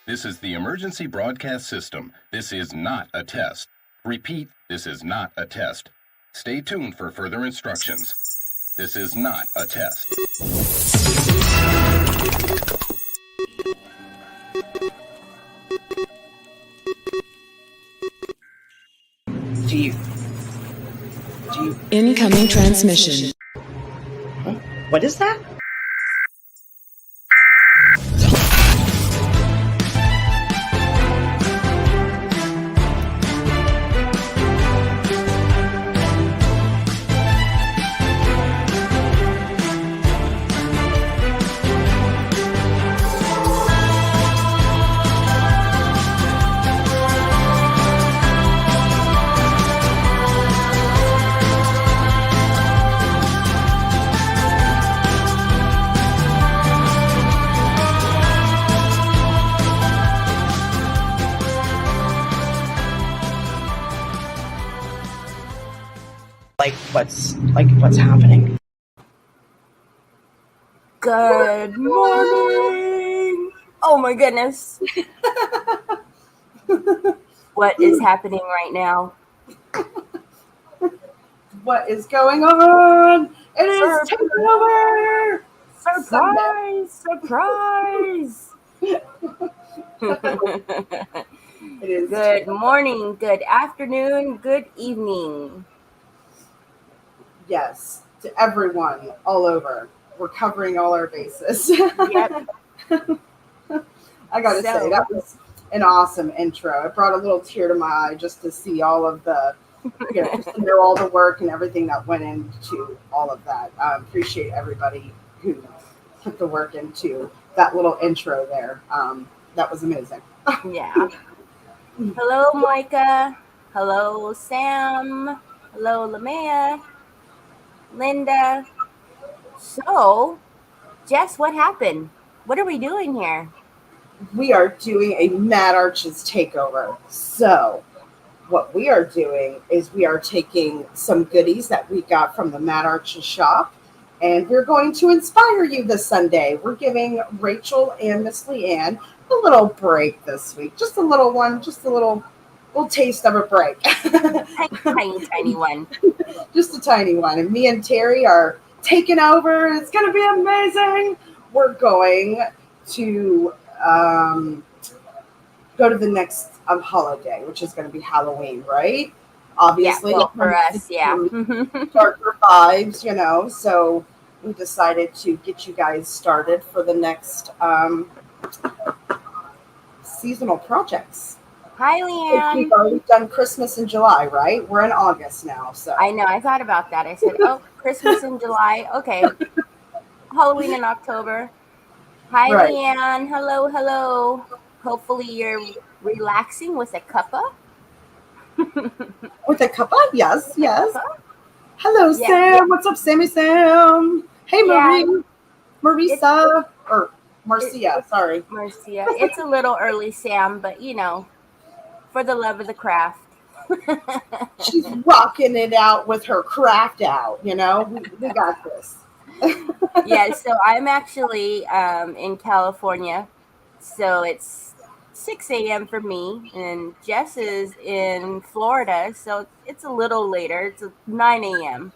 This is the emergency broadcast system. This is not a test. Repeat, this is not a test. Stay tuned for further instructions. This is not a test. Incoming transmission. What is that? What's happening? Good morning. Oh my goodness. What is happening right now? What is going on? It is takeover. Surprise! It is Good morning, good afternoon, good evening. Yes, to everyone all over. We're covering all our bases. Yep. I gotta say, that was an awesome intro. It brought a little tear to my eye just to see all of the, just to know all the work and everything that went into all of that. I appreciate everybody who put the work into that little intro there. That was amazing. Yeah. Hello, Micah. Hello, Sam. Hello, Lamea. Linda. So, Jess, what happened? What are we doing here? We are doing a Mad Arches takeover. So, what we are doing is we are taking some goodies that we got from the Mad Arches shop, and we're going to inspire you this Sunday. We're giving Rachel and Miss Leanne a little break this week. Just a little one, just a little taste of a break. Tiny one. Just a tiny one. And me and Terry are taking over. It's going to be amazing. We're going to go to the next holiday, which is going to be Halloween, right? Obviously. Yeah, well, for us, yeah. Darker vibes, so we decided to get you guys started for the next seasonal projects. Hi, Leanne. We've already done Christmas in July, right? We're in August now, so. I know. I thought about that. I said, oh, Christmas in July. Okay. Halloween in October. Hi, right. Leanne. Hello. Hopefully you're relaxing with a cuppa. With a cuppa? Yes. Cuppa? Hello, yeah. Sam. What's up, Sammy Sam? Hey, Marie. Marisa. Or Marcia, sorry. Marcia. It's a little early, Sam, but, for the love of the craft. She's rocking it out with her craft out, we got this. Yeah, so I'm actually in California, so it's 6 a.m. for me, and Jess is in Florida, so it's a little later. It's 9 a.m.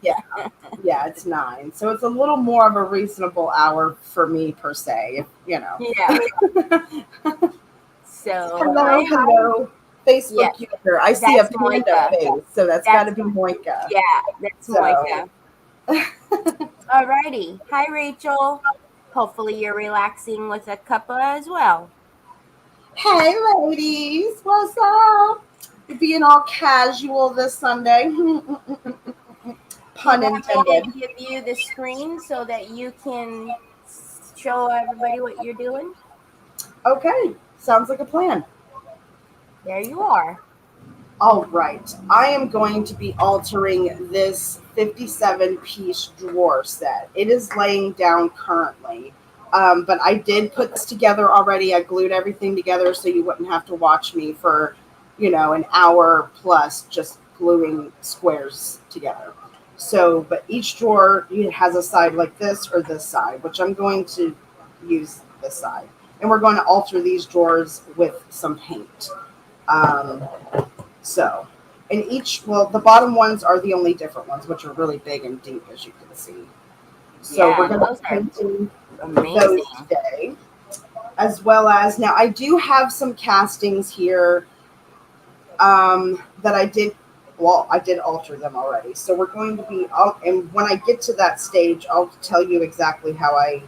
Yeah, it's 9, so it's a little more of a reasonable hour for me, per se, Yeah. So hello. Facebook user. I see a panda face, so that's got to be Moika. Yeah, that's Moika. Alrighty. Hi, Rachel. Hopefully you're relaxing with a cuppa as well. Hey, ladies. What's up? You're being all casual this Sunday. Pun intended. I'm give you the screen so that you can show everybody what you're doing. Okay. Sounds like a plan. There you are. All right. I am going to be altering this 57-piece drawer set. It is laying down currently. But I did put this together already. I glued everything together so you wouldn't have to watch me for, an hour plus just gluing squares together. So, but each drawer has a side like this or this side, which I'm going to use this side. and we're going to alter these drawers with some paint. So, and the bottom ones are the only different ones, which are really big and deep, as you can see. So Yeah, we're going to those be are painting amazing. those today, as well as now I do have some castings here that I did. Well, I did alter them already. So we're going to be, and when I get to that stage, I'll tell you exactly how I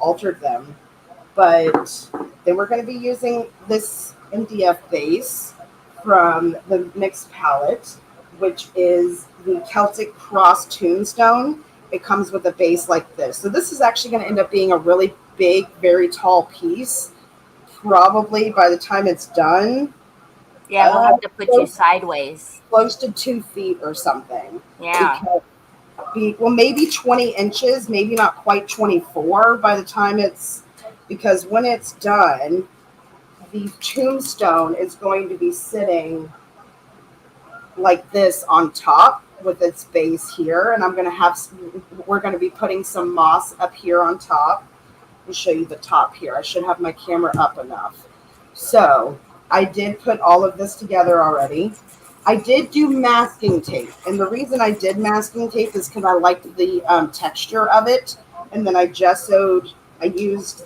altered them. But then we're going to be using this MDF base from the mixed palette, which is the Celtic Cross Tombstone. It comes with a base like this. So this is actually going to end up being a really big, very tall piece. Probably by the time it's done, Yeah, we'll have to put you sideways. close to 2 feet or something. Yeah. Well, maybe 20 inches, maybe not quite 24 by the time because when it's done, the tombstone is going to be sitting like this on top with its base here. And we're going to be putting some moss up here on top. I'll show you the top here. I should have my camera up enough. So I did put all of this together already. I did do masking tape, and the reason I did masking tape is because I liked the texture of it. And then I used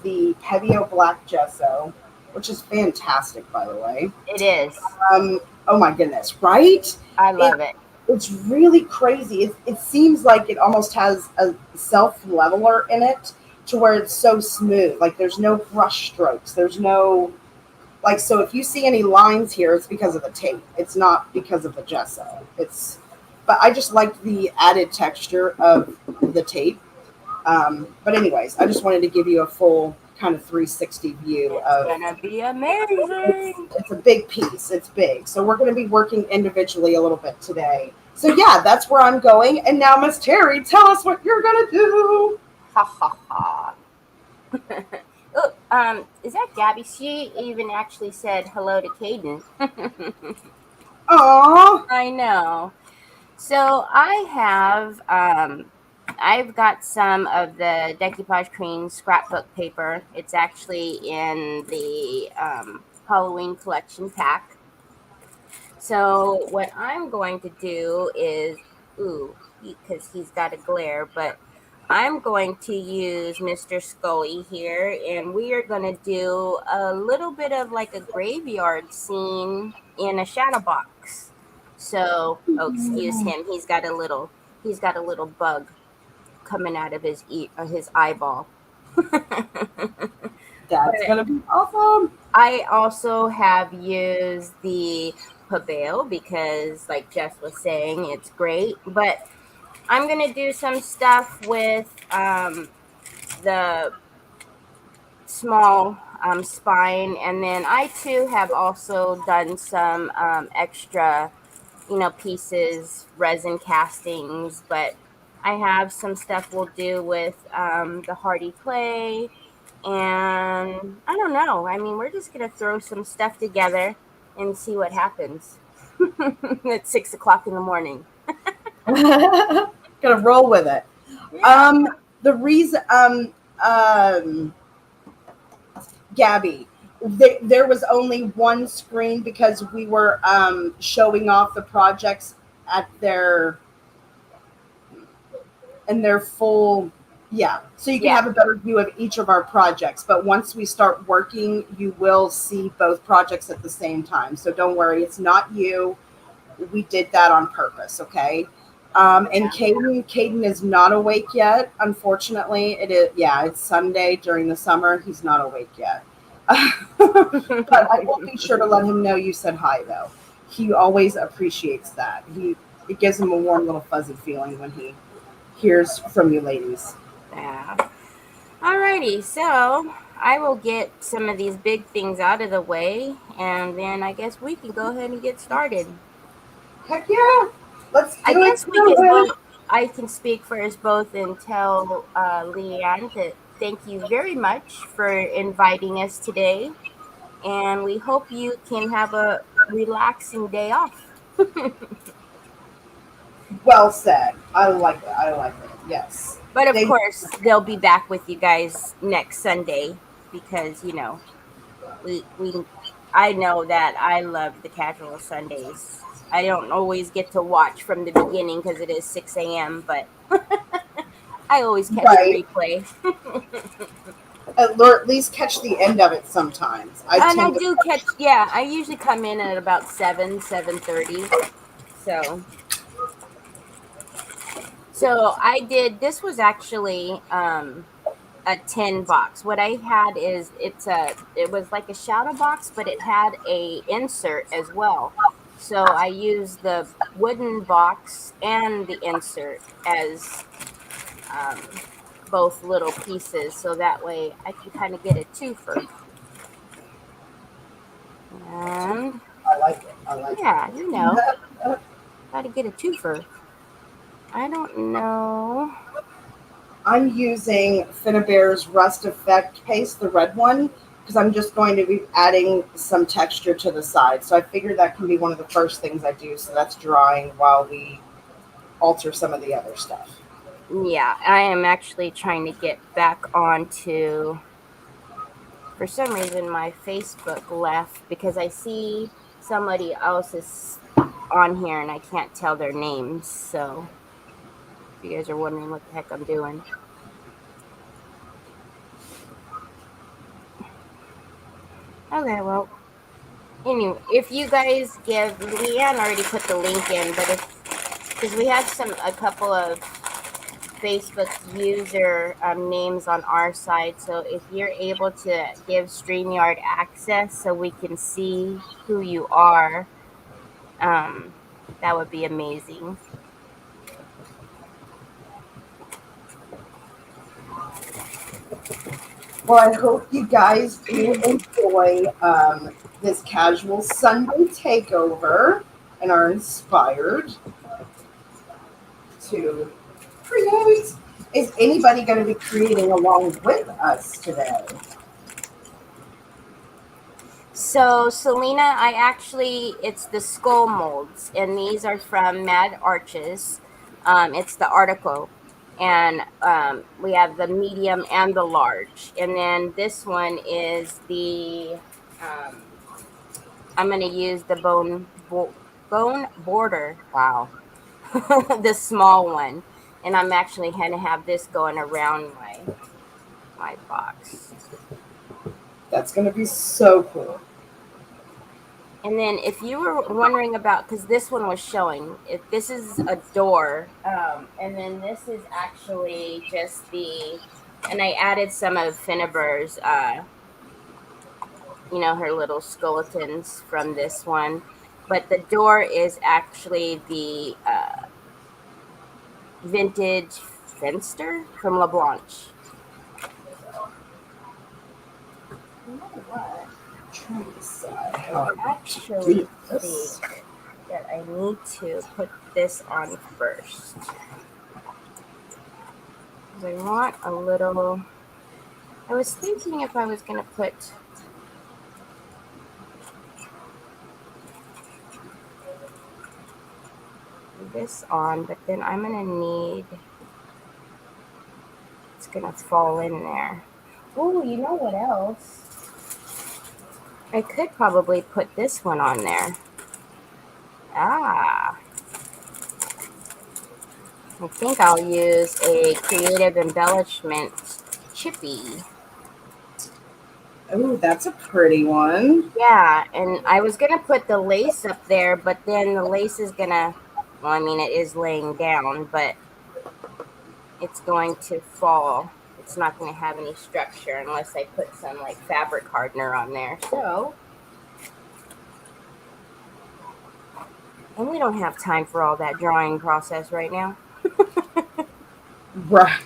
the Pebeo Black Gesso, which is fantastic, by the way. It is. Oh my goodness, right? I love it. It's really crazy. It seems like it almost has a self-leveler in it to where it's so smooth. Like there's no brush strokes. There's no... so if you see any lines here, it's because of the tape. It's not because of the gesso. But I just liked the added texture of the tape. But anyways, I just wanted to give you a full kind of 360 view of. It's gonna be amazing. It's a big piece. It's big. So we're going to be working individually a little bit today. So yeah, that's where I'm going. And now, Miss Terry, tell us what you're going to do. Ha ha ha. Oh, is that Gabby? She even actually said hello to Caden. Aww. I know. So I've got some of the Decoupage Cream scrapbook paper. It's actually in the Halloween collection pack. So what I'm going to do is, because he's got a glare, but I'm going to use Mr. Scully here, and we are going to do a little bit of like a graveyard scene in a shadow box. So, excuse him. He's got a little bug coming out of his eyeball. That's going to be awesome. I also have used the Pebeo because, like Jess was saying, it's great, but I'm going to do some stuff with the small spine. And then I, too, have also done some extra, pieces, resin castings. But I have some stuff we'll do with the Hardy clay. And I don't know. I mean, we're just going to throw some stuff together and see what happens at 6 o'clock in the morning. Gonna roll with it. Yeah. The reason, Gabby, there was only one screen because we were showing off the projects at their full. Yeah, so you can have a better view of each of our projects. But once we start working, you will see both projects at the same time. So don't worry, it's not you. We did that on purpose, okay? And Caden is not awake yet. Unfortunately, it's Sunday during the summer. He's not awake yet. But I will be sure to let him know you said hi, though. He always appreciates that. It gives him a warm little fuzzy feeling when he hears from you ladies. Yeah. Alrighty, so I will get some of these big things out of the way, and then I guess we can go ahead and get started. Heck yeah! Let's do I it. guess we can I can speak for us both and tell Leanne that thank you very much for inviting us today, and we hope you can have a relaxing day off. Well said. I like it. Yes. But of course, they'll be back with you guys next Sunday because we I know that I love the casual Sundays. I don't always get to watch from the beginning because it is 6 a.m., but I always catch the Right. replay. Or at least catch the end of it sometimes. I And I tend to. do catch, yeah, I usually come in at about 7:30. So I did, this was actually a tin box. What I had is it was like a shadow box, but it had a insert as well. So I used the wooden box and the insert as both little pieces, so that way I can kind of get a twofer. And I like it. I like yeah, it. how to get a twofer. I don't know. I'm using Finnabare's Rust Effect paste, the red one, because I'm just going to be adding some texture to the side. So I figured that can be one of the first things I do. So that's drawing while we alter some of the other stuff. Yeah, I am actually trying to get back onto. For some reason, my Facebook left because I see somebody else is on here and I can't tell their names. So, if you guys are wondering what the heck I'm doing. Okay, well, anyway, if you guys give, Leanne already put the link in, but because we have a couple of Facebook user names on our side, so if you're able to give StreamYard access so we can see who you are, that would be amazing. Well, I hope you guys do enjoy this casual Sunday takeover and are inspired to create. Is anybody going to be creating along with us today? So, Selena, it's the skull molds, and these are from Mad Arches. It's the article, and we have the medium and the large. And then this one is I'm going to use the bone border. Wow. The small one. And I'm actually going to have this going around my box. That's going to be so cool. And then if you were wondering about, because this one was showing, if this is a door, and then this is actually just and I added some of Finnabare's, her little skeletons from this one. But the door is actually the vintage Finster from LeBlanc. You know what? I actually think that I need to put this on first. Because I want a little. I was thinking if I was going to put this on, but then I'm going to need. It's going to fall in there. Oh, you know what else? I could probably put this one on there. I think I'll use a Creative Embellishment Chippy. Oh, that's a pretty one. Yeah, and I was going to put the lace up there, but then the lace is going to, well, I mean, it is laying down, but it's going to fall. It's not going to have any structure unless I put some like fabric hardener on there. So, and we don't have time for all that drawing process right now. Right.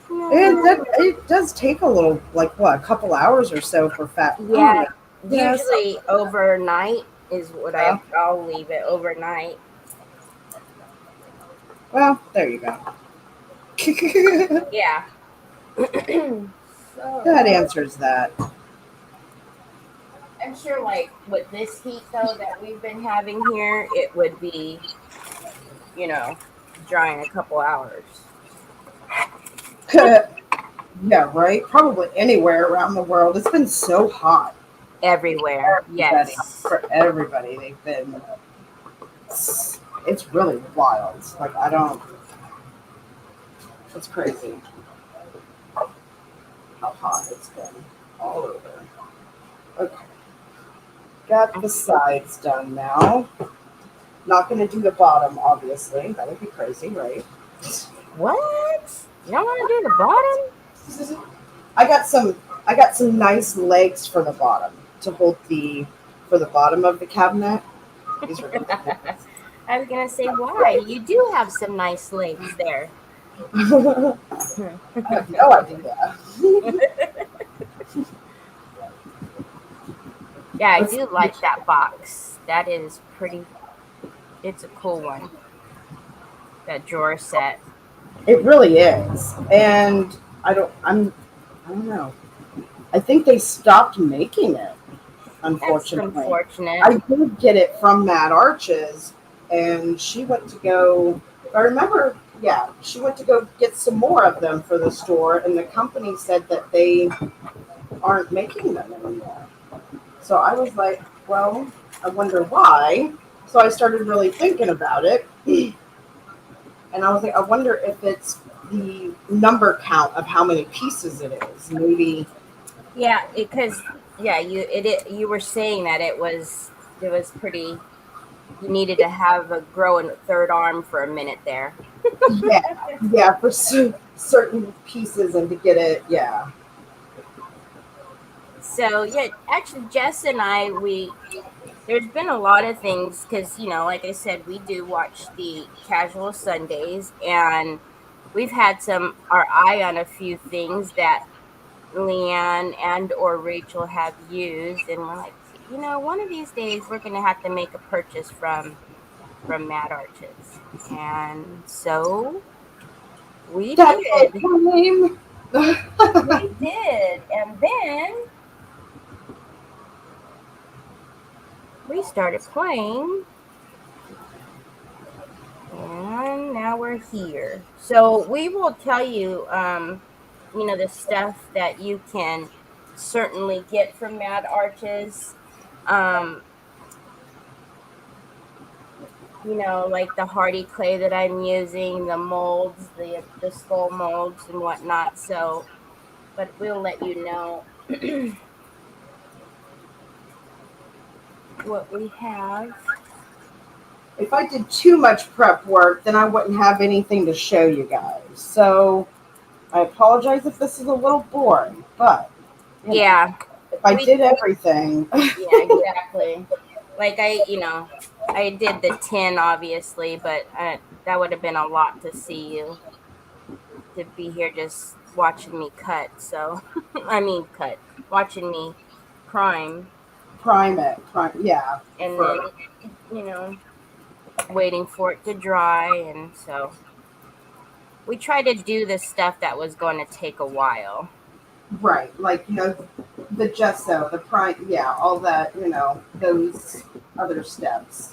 It does take a little, like what, a couple hours or so for fat. Yeah, usually overnight is what I'll leave it overnight. Well, there you go. Yeah. So, that answers that. I'm sure, like, with this heat, though, that we've been having here, it would be, drying a couple hours. Yeah, right. Probably anywhere around the world. It's been so hot. Everywhere. Everybody, Yes. for everybody, they've been. It's really wild. Like I don't. It's crazy how hot it's been all over. Okay, got the sides done now. Not going to do the bottom, obviously. That would be crazy, right? What? You don't want to do the bottom? I got some. I got some nice legs for the bottom to hold the for the bottom of the cabinet. These are really cool. I was gonna say why. You do have some nice legs there. I have no idea. Yeah, I Let's do see. like that box. That is pretty. It's a cool one. That drawer set. It really is, and I don't. I don't know. I think they stopped making it. That's Unfortunately, unfortunate. I did get it from Mad Arches, and she went to go. I remember, yeah, she went to go get some more of them for the store, and the company said that they aren't making them anymore. So I was like, well, I wonder why. So I started really thinking about it, and I was like, I wonder if it's the number count of how many pieces it is. Maybe, Yeah, because you were saying that it was pretty. You needed to have a growing third arm for a minute there. yeah, yeah, for certain pieces and to get it, yeah. So yeah, actually, Jess and I, there's been a lot of things because like I said, we do watch the Casual Sundays, and we've had our eye on a few things that Leanne and or Rachel have used, and we're like, one of these days we're gonna have to make a purchase from Mad Arches, and so we That's did. time. We did, and then we started playing, and now we're here. So we will tell you, the stuff that you can certainly get from Mad Arches. Um, like the hardy clay that I'm using, the molds, the skull molds and whatnot. So, but we'll let you know what we have. If I did too much prep work, then I wouldn't have anything to show you guys. So I apologize if this is a little boring, but Yeah, if I we did everything, yeah, exactly. Like I did the 10 obviously, but that would have been a lot to see you to be here just watching me cut. So, I mean cut, watching me prime, prime it, yeah, and then for you know waiting for it to dry, and so we tried to do the stuff that was going to take a while. right, like the gesso, the prime, yeah, all that, those other steps.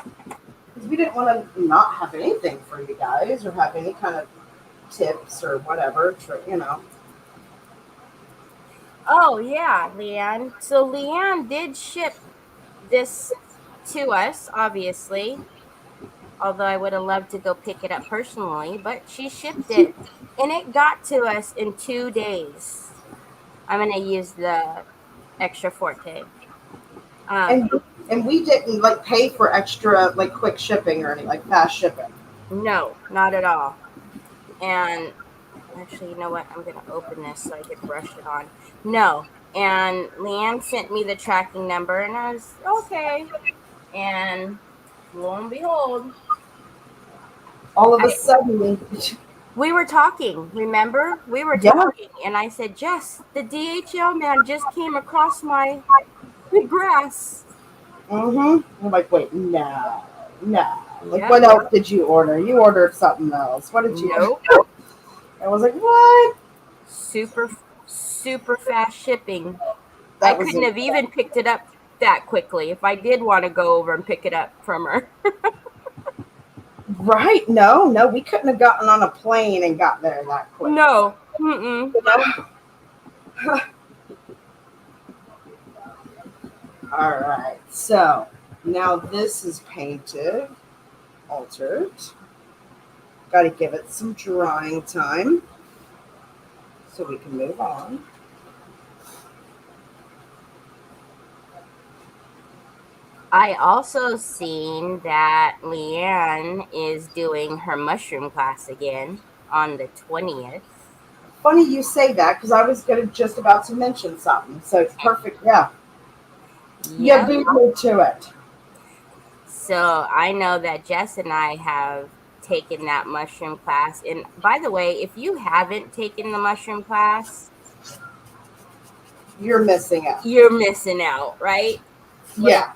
Because we didn't want to not have anything for you guys or have any kind of tips or whatever, Oh yeah, Leanne. So Leanne did ship this to us, obviously. Although I would have loved to go pick it up personally, but she shipped it, and it got to us in 2 days. I'm gonna use the extra forte. Um, And and we didn't like pay for extra like quick shipping or anything like fast shipping. no, not at all. And actually, you know what? I'm gonna open this so I can brush it on. No. And Leanne sent me the tracking number, and I was okay. And lo and behold, All of a I sudden, we were talking. Remember, we were yeah, talking, and I said, "Jess, the DHL man just came across my grass." I'm like, wait, no, no. Like, Yep. what else did you order? You ordered something else. What did you? Nope. I was like, what? Super, super fast shipping. I That was couldn't it. have even picked it up that quickly if I did want to go over and pick it up from her. Right? No, no, we couldn't have gotten on a plane and got there that quick. No. Mm-mm. You know? All right, so now this is painted, altered. Got to give it some drying time so we can move on. I also seen that Leanne is doing her mushroom class again on the 20th. Funny you say that because I was just about to mention something. So it's perfect. Yeah. Yeah, Yep. beat me to it. So I know that Jess and I have taken that mushroom class. And by the way, if you haven't taken the mushroom class, You're missing out. you're missing out, right? Yeah.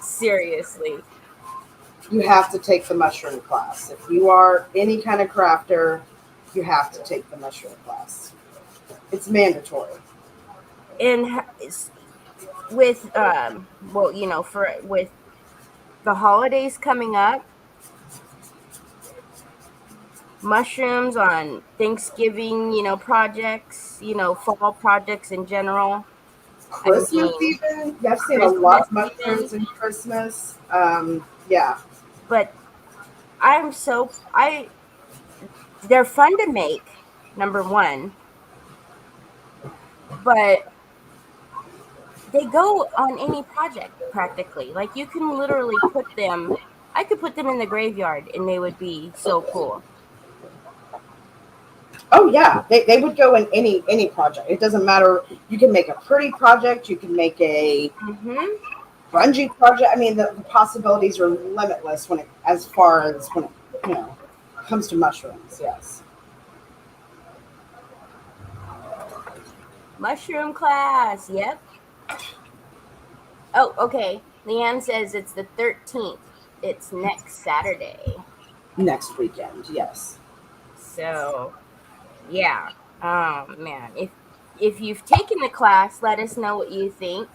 Seriously. You have to take the mushroom class. If you are any kind of crafter, you have to take the mushroom class. It's mandatory. And with with the holidays coming up, mushrooms on Thanksgiving, projects, fall projects in general. Christmas even? Yeah, I've seen a lot of mushrooms in Christmas. Yeah. But they're fun to make, number one. But they go on any project practically. Like you can literally I could put them in the graveyard and they would be so cool. Oh yeah, they would go in any project. It doesn't matter. You can make a pretty project. You can make a grungy project. I mean, the possibilities are limitless as far as when it comes to mushrooms. Yes. Mushroom class. Yep. Oh, okay. Leanne says it's the 13th. It's next Saturday. Next weekend. Yes. So, yeah. Oh man, if you've taken the class, let us know what you think.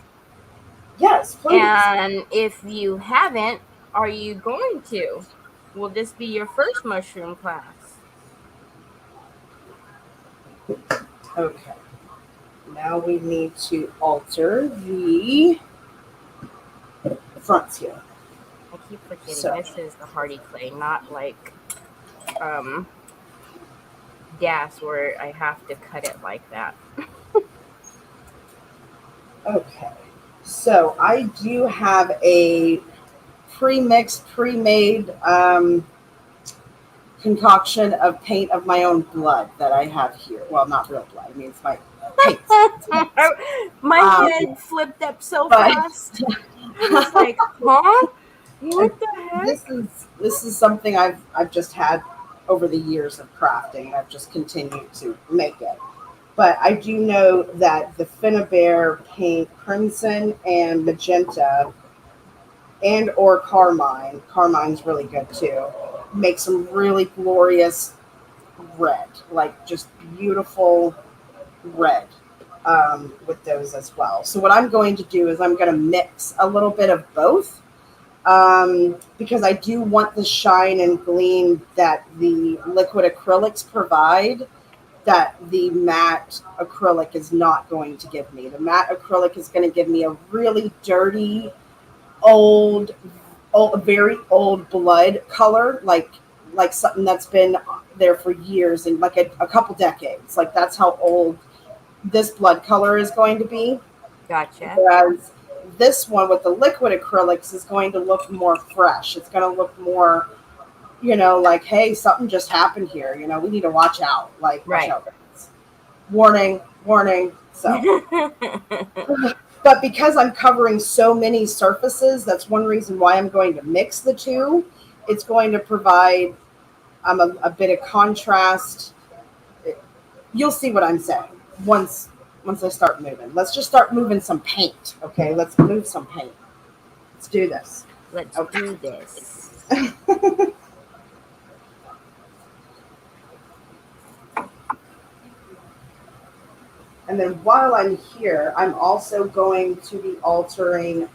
Yes, please. And if you haven't, are you going to? Will this be your first mushroom class? Okay. Now we need to alter the fronts here. I keep forgetting this is the hardy clay, not like gas where I have to cut it like that. Okay. So I do have a pre-mixed, pre-made concoction of paint of my own blood that I have here. Well, not real blood. I mean, it's my paint. My head flipped up so fast. I was like, huh? What the heck? This is something I've just had over the years of crafting, and I've just continued to make it. But I do know that the Finnabair paint, crimson and magenta, and or carmine's really good too, make some really glorious red, like just beautiful red with those as well. So what I'm going to do is I'm going to mix a little bit of both because I do want the shine and gleam that the liquid acrylics provide that the matte acrylic is not going to give me. The matte acrylic is going to give me a really dirty, very old blood color, like something that's been there for years and like a couple decades. Like that's how old this blood color is going to be. Gotcha. Whereas this one with the liquid acrylics is going to look more fresh. It's going to look more, like, hey, something just happened here. We need to watch out. Like, watch out. Warning. So, but because I'm covering so many surfaces, that's one reason why I'm going to mix the two. It's going to provide a bit of contrast. You'll see what I'm saying once I start moving. Let's just start moving some paint. Okay, let's move some paint. Let's do this. Let's do this. And then while I'm here, I'm also going to be altering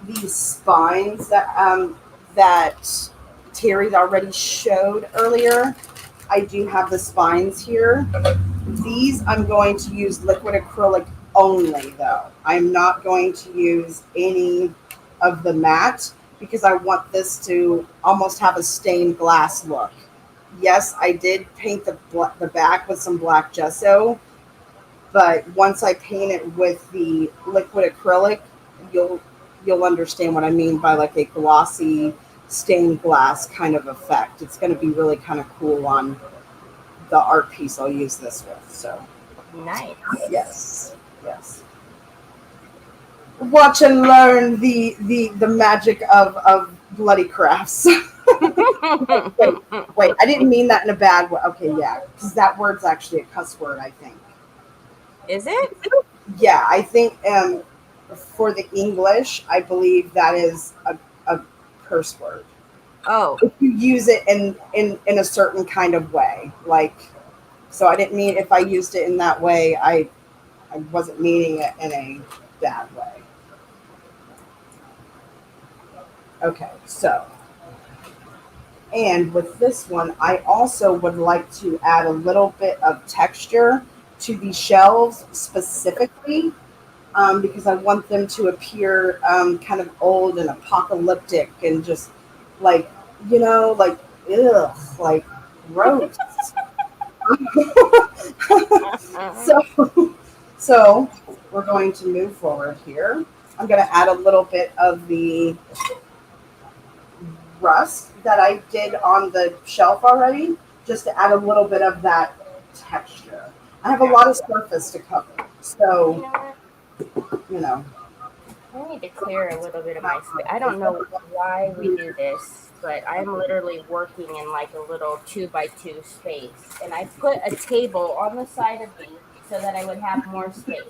these spines that Terry already showed earlier. I do have the spines here These I'm going to use liquid acrylic only though. I'm not going to use any of the matte because I want this to almost have a stained glass look. Yes, I did paint the back with some black gesso, but once I paint it with the liquid acrylic, you'll you'll understand what I mean by like a glossy stained glass kind of effect. It's going to be really kind of cool on the art piece I'll use this with. So Nice. yes, yes. Watch and learn the magic of bloody crafts. Wait, I didn't mean that in a bad way. Okay, yeah, because that word's actually a cuss word, I think. Is it? Yeah, I think for the English, I believe that is a curse word. Oh, If you use it in a certain kind of way, like, so I didn't mean if I used it in that way, I wasn't meaning it in a bad way. Okay, so, and with this one, I also would like to add a little bit of texture to the shelves specifically, because I want them to appear kind of old and apocalyptic and just like, like, ugh, like gross. so, so we're going to move forward here. I'm going to add a little bit of the rust that I did on the shelf already, just to add a little bit of that texture. I have a lot of surface to cover, you so know what? you know. I need to clear a little bit of my space. I don't know why we do this, but I'm literally working in like a little 2x2 space. And I put a table on the side of me so that I would have more space.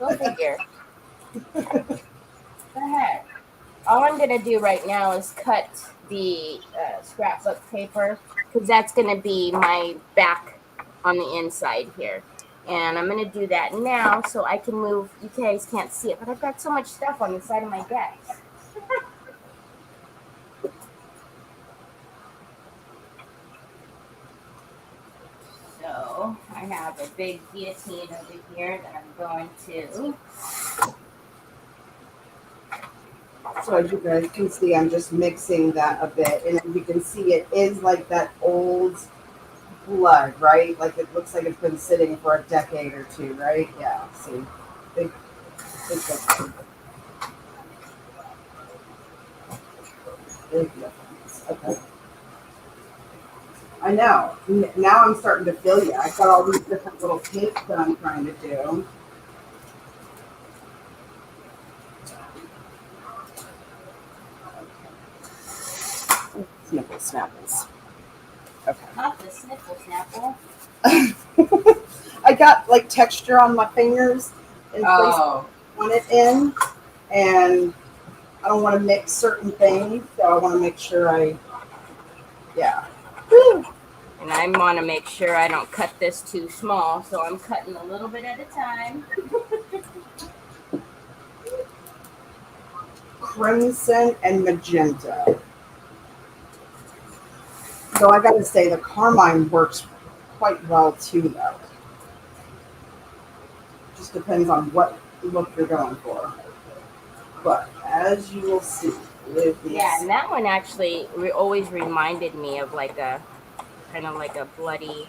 Go figure. Go ahead. All I'm going to do right now is cut the scrapbook paper because that's going to be my back on the inside here. And I'm going to do that now so I can move. You guys can't see it, but I've got so much stuff on the side of my desk. So I have a big guillotine over here that I'm going to. So as you guys can see, I'm just mixing that a bit, and as you can see, it is like that old blood, right? Like it looks like it's been sitting for a decade or two, right? Yeah. See, big, big difference. Big difference. Okay. I know. Now I'm starting to feel you. I've got all these different little tapes that I'm trying to do. Sniffle snapples. Okay. Not the sniffle snapple. I got like texture on my fingers in places I want it in, and I don't want to mix certain things, so I want to make sure yeah. Woo. And I want to make sure I don't cut this too small, so I'm cutting a little bit at a time. Crimson and magenta. So I got to say the carmine works quite well too, though. Just depends on what look you're going for. But as you will see, with these, Yeah, and that one actually always reminded me of like a kind of like a bloody.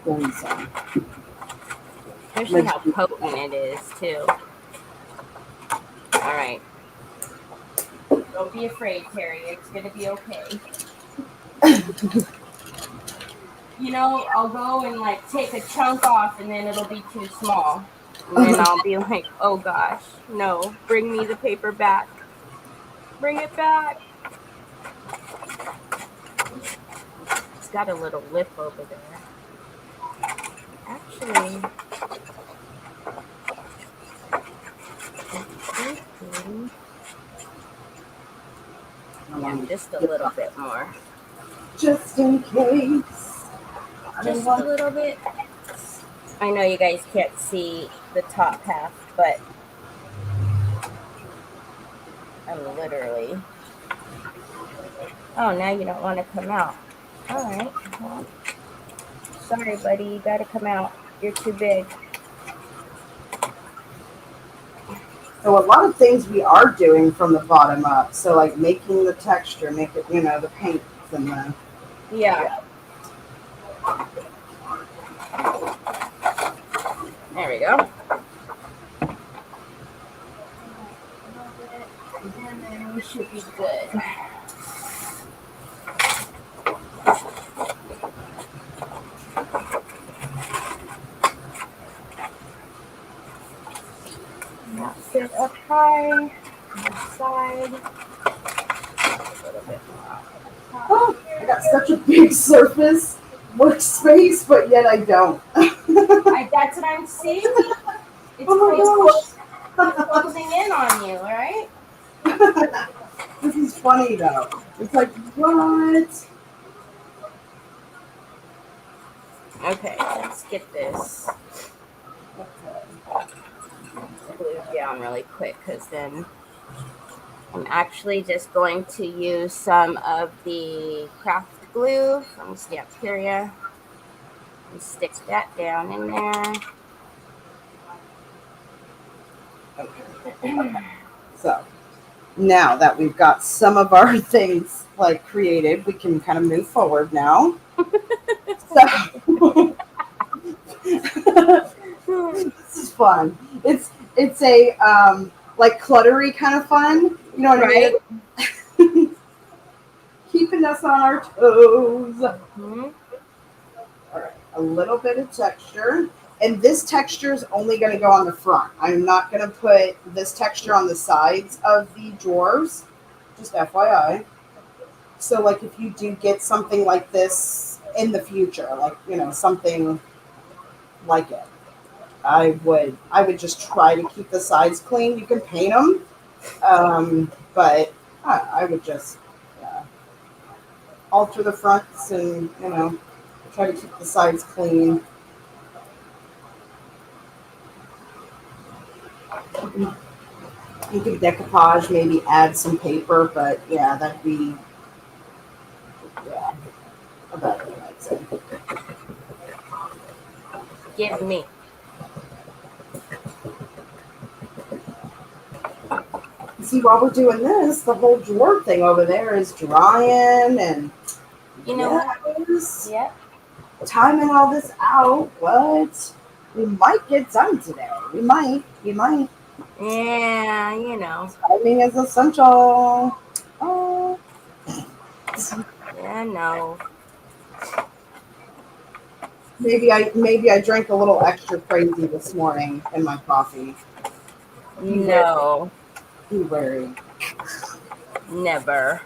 crimson. Especially how potent it is too. All right. Don't be afraid, Terry. It's gonna be okay. I'll go and like take a chunk off, and then it'll be too small, and then I'll be like, "Oh gosh, no! Bring me the paper back. Bring it back." It's got a little lip over there. Actually. Yeah, just a little bit more. Just in case. Just a little bit. I know you guys can't see the top half, but I'm literally. Oh, now you don't want to come out. All right. Well, Sorry, buddy. You gotta come out. You're too big. So a lot of things we are doing from the bottom up. So like making the texture, make it, the paints and the. Yeah. There we go. And then we should be good. Now sit up high on the side. A little bit more. Oh, I got such a big surface workspace, but yet I don't. That's what I'm seeing. It's closing in on you, right? This is funny though. It's like, what? Okay, let's get this glued down really quick, because then I'm actually just going to use some of the craft glue from Stamperia and stick that down in there. Okay. So now that we've got some of our things like created, we can kind of move forward now. So this is fun. It's a like cluttery kind of fun. You know what I mean? Keeping us on our toes. Mm-hmm. All right, a little bit of texture. And this texture is only going to go on the front. I'm not going to put this texture on the sides of the drawers, just FYI. So, like, if you do get something like this in the future, like, something like it, I would just try to keep the sides clean. You can paint them, but I would just alter the fronts and, try to keep the sides clean. You could decoupage, maybe add some paper, but yeah, that'd be a better one, I'd say. Give me. See, while we're doing this, the whole drawer thing over there is drying, and Yep. Timing all this out. What? We might get done today. We might. Yeah, Timing is essential. Oh. Yeah, no. Maybe I drank a little extra crazy this morning in my coffee. No. Be wary. Never.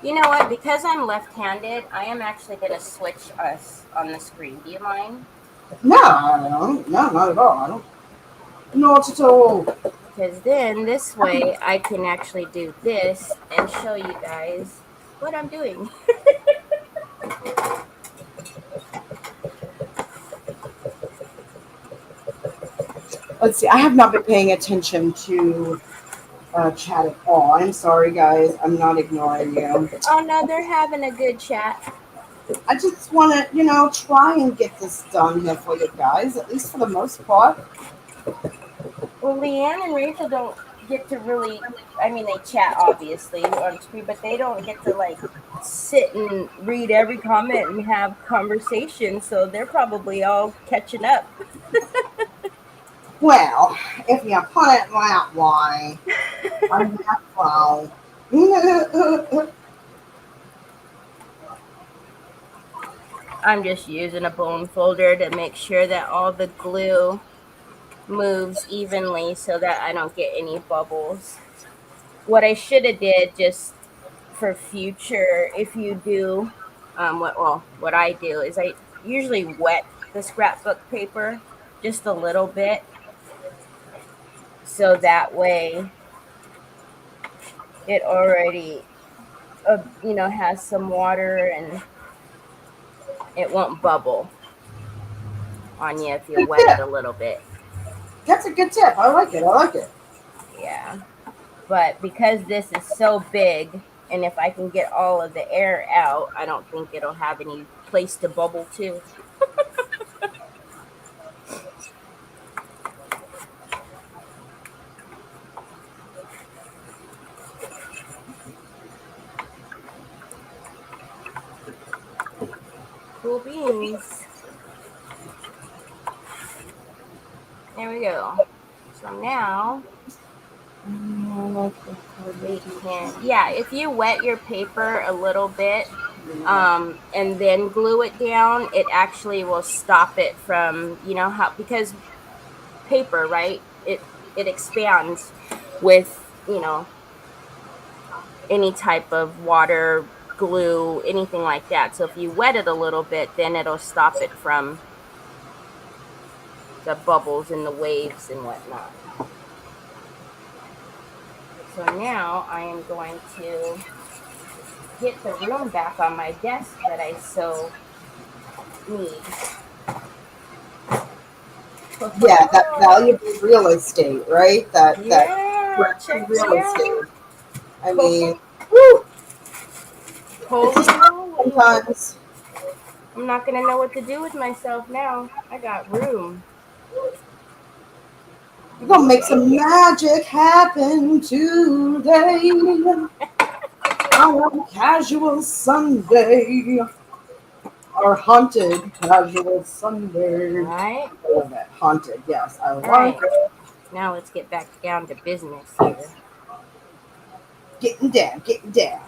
You know what? Because I'm left-handed, I am actually going to switch us on the screen. Do you mind? No, not at all. I don't. Not at all. Because then this way I can actually do this and show you guys what I'm doing. Let's see. I have not been paying attention to chat at all. I'm sorry, guys. I'm not ignoring you. Oh, no, they're having a good chat. I just want to, try and get this done here for you guys, at least for the most part. Well, Leanne and Rachel don't get to really, they chat obviously on screen, but they don't get to sit and read every comment and have conversation, so they're probably all catching up. Well, if you put it that way, I guess so. I'm just using a bone folder to make sure that all the glue moves evenly so that I don't get any bubbles. What I should have did just for future, if you do, what I do is I usually wet the scrapbook paper just a little bit, so that way it already, has some water and it won't bubble on you if you wet it a little bit. That's a good tip. I like it. Yeah. But because this is so big And if I can get all of the air out, I don't think it'll have any place to bubble to. Cool beans. There we go. So now we can, yeah, if you wet your paper a little bit and then glue it down, it actually will stop it from, you know how, because paper, right, it expands with, you know, any type of water, glue, anything like that. So if you wet it a little bit, then it'll stop it from the bubbles and the waves and whatnot. So now I am going to get the room back on my desk that I so need. Yeah, that valuable real estate, right? That check real it out. estate. I mean, woo, Holy moly. sometimes I'm not gonna know what to do with myself now. I got room. you're gonna make some magic happen today on a casual Sunday. Or haunted casual Sunday. All right. I love it. Haunted, yes. I like right. it. Now let's get back down to business here. Getting down, getting down.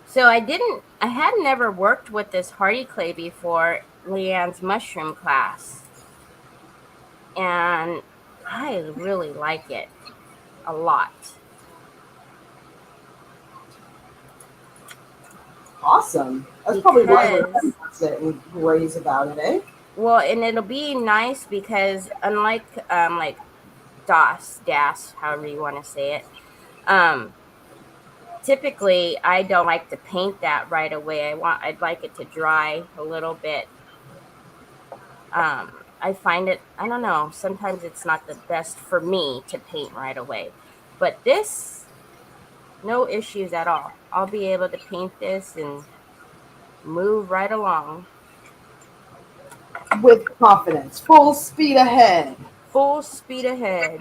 So I had never worked with this hardy clay before Leanne's mushroom class. And I really like it a lot. Awesome. That's probably why we're raise about it, eh? Well, and it'll be nice because unlike like DAS, however you want to say it, typically I don't like to paint that right away. I'd like it to dry a little bit. I find it, I don't know, sometimes it's not the best for me to paint right away. But this, no issues at all. I'll be able to paint this and move right along. With confidence. Full speed ahead. Full speed ahead.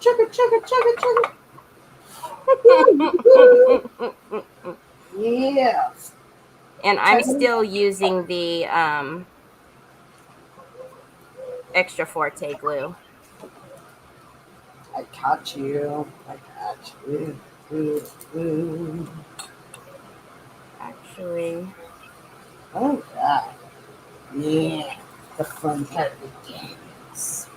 Chugga, chugga, chugga, chugga. Yeah. And I'm still using the Extra Forte glue. I caught you. I caught you. Actually. Oh, God. Yeah. The fun part begins.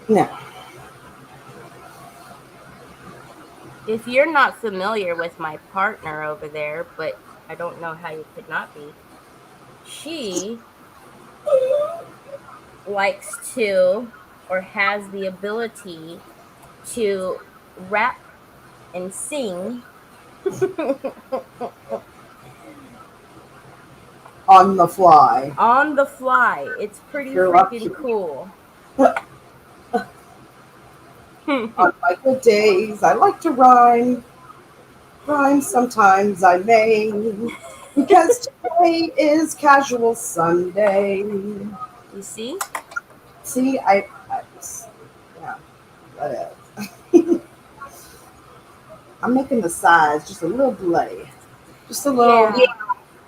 Now, if you're not familiar with my partner over there, but I don't know how you could not be, she likes to, or has the ability to rap and sing on the fly. On the fly. It's pretty freaking cool. On my good days, I like to rhyme. Rhyme sometimes I may. Because today is casual Sunday. You see? See, yeah, that is. I'm making the size just a little bloody. Just a little. Yeah.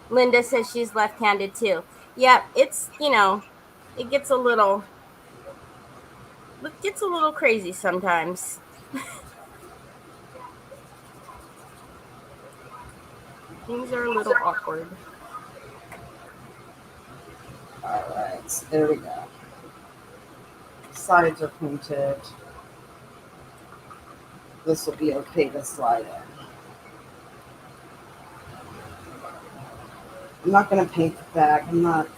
Linda says she's left-handed too. Yeah, it's, you know, it gets a little crazy sometimes. Things are a little awkward. All right, so there we go. Sides are painted. This will be okay to slide in. I'm not going to paint the back. I'm not.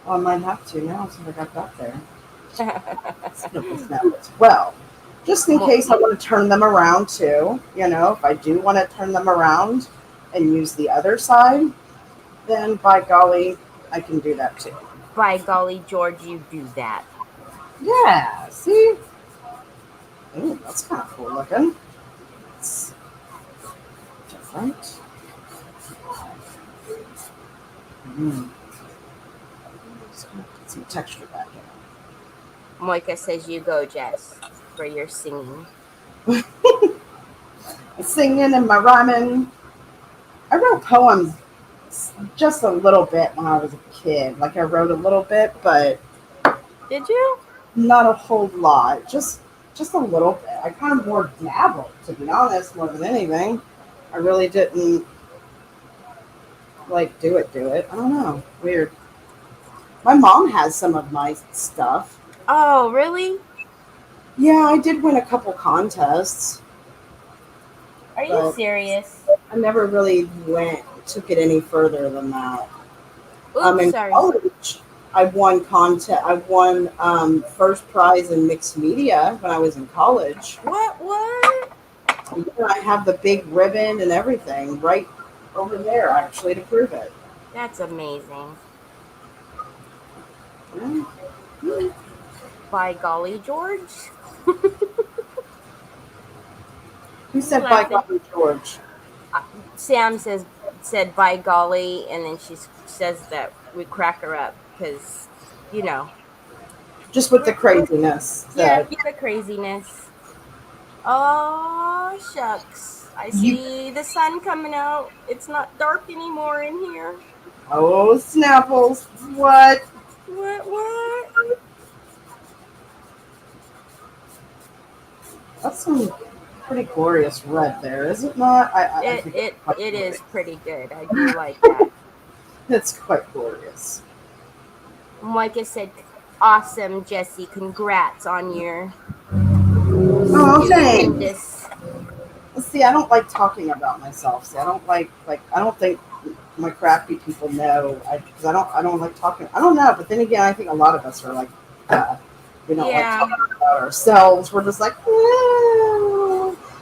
Well, I might have to now since I got that there. Well, just in case I want to turn them around too. If I do want to turn them around and use the other side, then by golly, I can do that too. By golly, George, you do that. Yeah, see? Ooh, that's kind of cool looking. It's different. Just gonna put some texture back in. Moika says you go, Jess, for your singing. My singing and my rhyming. I wrote poems just a little bit when I was a kid. Like I wrote a little bit, but Did you? not a whole lot. Just a little bit. I kind of more dabbled, to be honest, more than anything. I really didn't like do it. I don't know. Weird. My mom has some of my stuff. Oh, really? Yeah, I did win a couple contests. Are you But serious? I never really took it any further than that. Oops, In sorry. college, I won first prize in mixed media when I was in college. What? And I have the big ribbon and everything right over there, actually, to prove it. That's amazing. Yeah. By golly, George. Who said by Laughing. golly, George? Sam said by golly, and then she says that we crack her up because, Just with the craziness. Yeah, the craziness. Oh, shucks. I see the sun coming out. It's not dark anymore in here. Oh, Snapples. What? What? That's some pretty glorious red there, is it not? I think it's quite It is glorious. pretty good. I do like that. It's quite glorious. Micah said, awesome, Jesse. Congrats on your Oh, thanks. stupendous. See, I don't like talking about myself. See, I don't like I don't think my crafty people know. Because I don't like talking. I don't know, but then again, I think a lot of us are like that. We don't like talking about ourselves. We're just like,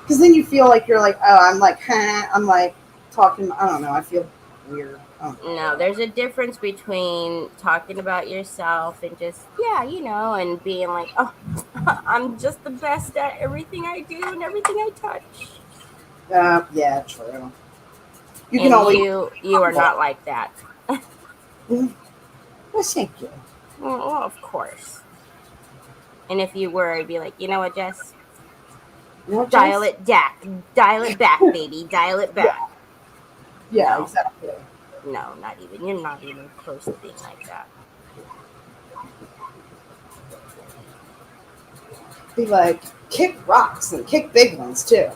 because then you feel like you're like, oh, I'm like, I'm like talking. I don't know. I feel weird. No, there's a difference between talking about yourself and just, and being like, oh, I'm just the best at everything I do and everything I touch. Yeah, true. You are not like that. Well, thank you. Well, of course. And if you were, I'd be like, you know what, Jess? Dial it back. Dial it back, baby. Dial it back. Yeah, No. exactly. No, not even. You're not even close to being like that. Be like, kick rocks and kick big ones too.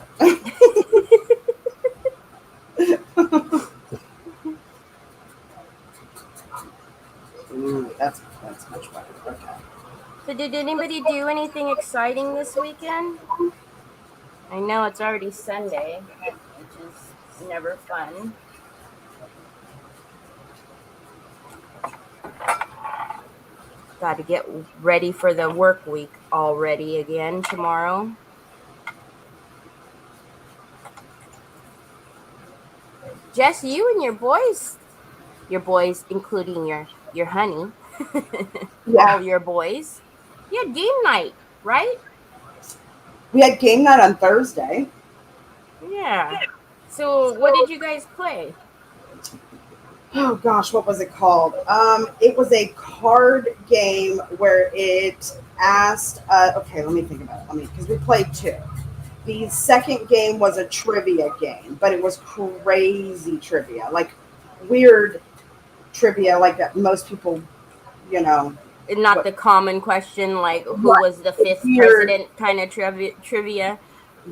Ooh, that's much better. Okay. So did anybody do anything exciting this weekend? I know it's already Sunday, which is never fun. Got to get ready for the work week already again tomorrow. Jess, you and your boys including your honey, all your boys, you had game night, right? We had game night on Thursday. Yeah. So what did you guys play? Oh gosh, what was it called? It was a card game where it asked. Okay, let me think about it. Because we played two. The second game was a trivia game, but it was crazy trivia, like weird trivia, like that most people, Not the common question, like who was the fifth president kind of trivia.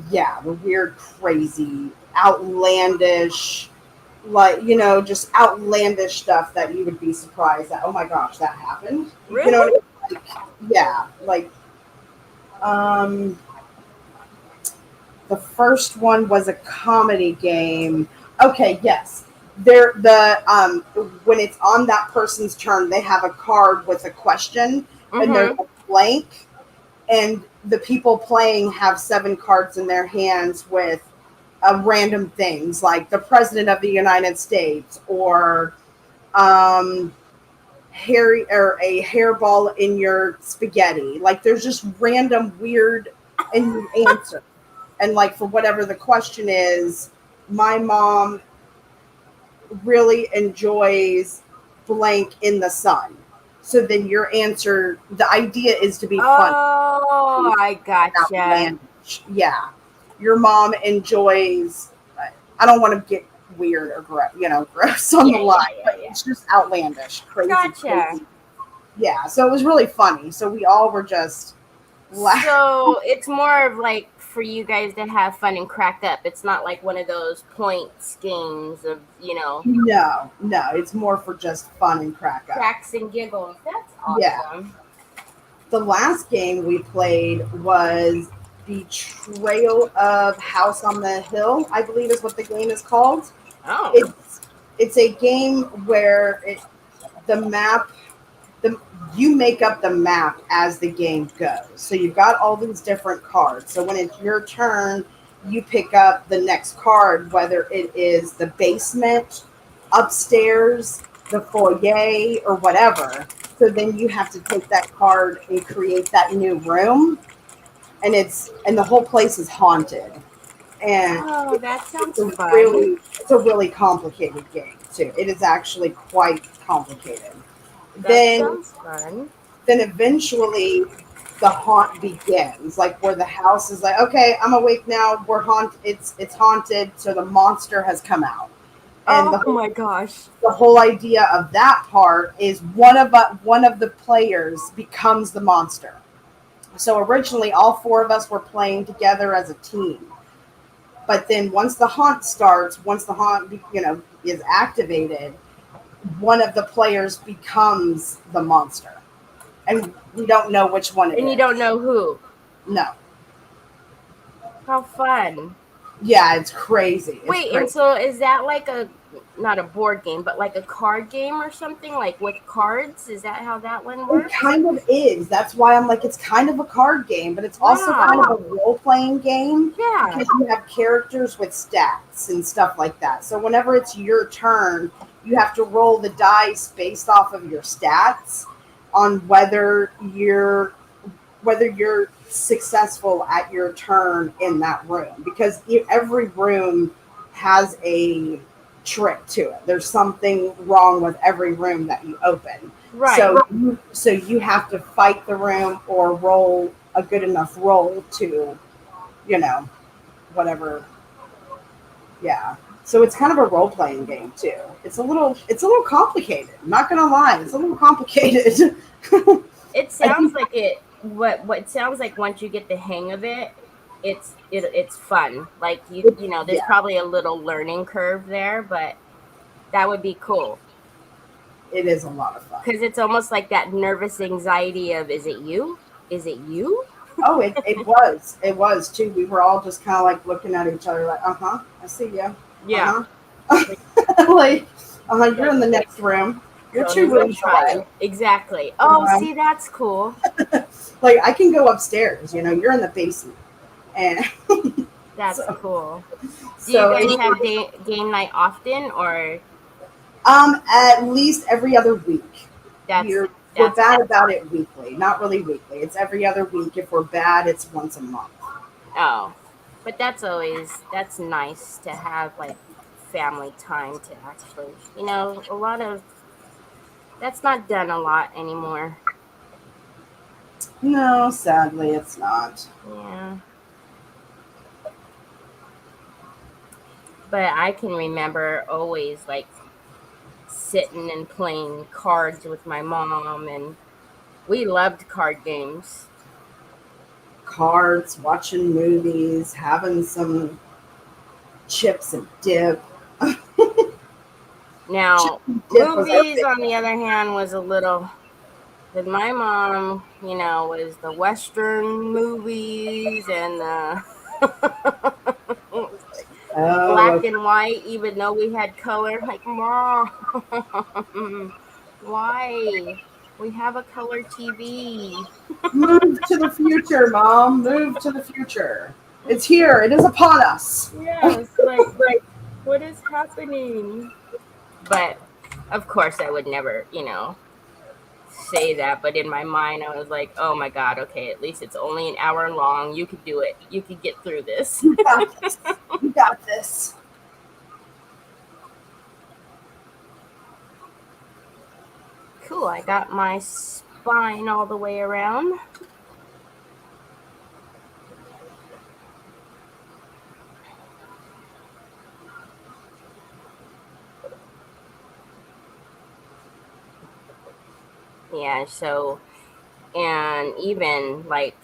Yeah, the weird, crazy, outlandish, just outlandish stuff that you would be surprised that, oh my gosh, that happened. Really? You know what I mean? Yeah, the first one was a comedy game. Okay, yes. When it's on that person's turn, they have a card with a question, and there's a blank, and the people playing have 7 cards in their hands with random things like the president of the United States or um, Harry or a hairball in your spaghetti. Like there's just random weird and you answer. And like for whatever the question is, my mom really enjoys blank in the sun. So then your answer, the idea is to be fun. Oh, I gotcha. Outlandish. Yeah. Your mom enjoys, I don't want to get weird or gross on the line, but it's just outlandish, crazy, Gotcha. crazy. Yeah, so it was really funny. So we all were just laughing. So it's more of like for you guys to have fun and crack up. It's not like one of those points games of, No, it's more for just fun and crack up. cracks and giggles. That's awesome. Yeah. The last game we played was Betrayal of House on the Hill, I believe is what the game is called. Oh. It's a game where you make up the map as the game goes. So you've got all these different cards. So when it's your turn, you pick up the next card, whether it is the basement, upstairs, the foyer, or whatever. So then you have to take that card and create that new room. And the whole place is haunted. And Oh, that sounds it's fun. it's a really complicated game too. It is actually quite complicated. That sounds fun. Then eventually the haunt begins, like where the house is like, okay, I'm awake now. We're haunted. It's haunted. So the monster has come out. And my gosh. the whole idea of that part is one of the players becomes the monster. So originally all 4 of us were playing together as a team. But then once the haunt is activated, one of the players becomes the monster. And we don't know which one it is. And you don't know who. No. How fun. Yeah, it's crazy. Wait, and so is that like not a board game, but like a card game or something, like with cards? Is that how that one works? It kind of is. That's why I'm like, it's kind of a card game, but it's also kind of a role-playing game. Yeah. Because you have characters with stats and stuff like that. So whenever it's your turn, you have to roll the dice based off of your stats on whether you're successful at your turn in that room. Because every room has a trick to it. There's something wrong with every room that you open. Right. So you have to fight the room or roll a good enough roll to, whatever. Yeah. So it's kind of a role playing game too. It's a little complicated. I'm not gonna lie, it's a little complicated. It sounds like it. What sounds like once you get the hang of it, it's fun. Like there's probably a little learning curve there, but that would be cool. It is a lot of fun because it's almost like that nervous anxiety of is it you? Oh, it was too. We were all just kind of like looking at each other like, I see you. Yeah. Like, you're in the next room. You're 2 rooms away. Exactly. Oh, see, that's cool. Like, I can go upstairs, you're in the basement. And that's cool. Do you guys have game night often, or? At least every other week. We're bad about it weekly. Not really weekly. It's every other week. If we're bad, it's once a month. Oh. But that's nice to have like family time to actually, a lot of that's not done a lot anymore. No, sadly it's not. Yeah. But I can remember always like sitting and playing cards with my mom, and we loved card games. Cards, watching movies, having some chips and dip. Now, movies, on the other hand, was a little. But my mom, was the Western movies and black and white, even though we had color. Like, Mom, why? We have a color TV. Move to the future, Mom. Move to the future. It's here. It is upon us. Yes, like what is happening? But of course, I would never, say that. But in my mind, I was like, oh my God, okay, at least it's only an hour long. You could do it. You could get through this. You got this. You got this. Cool. I got my spine all the way around. Yeah, so, and even like,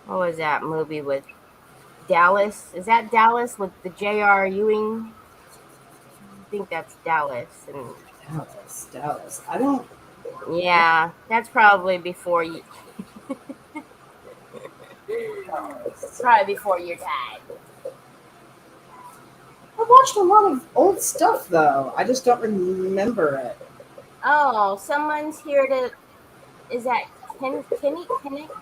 what was that movie with Dallas? Is that Dallas with the J.R. Ewing? I think that's Dallas. And Dallas. I don't. yeah, that's probably before you. Probably before your time. I watched a lot of old stuff though. I just don't remember it. Oh, someone's here to. Is that Kenny?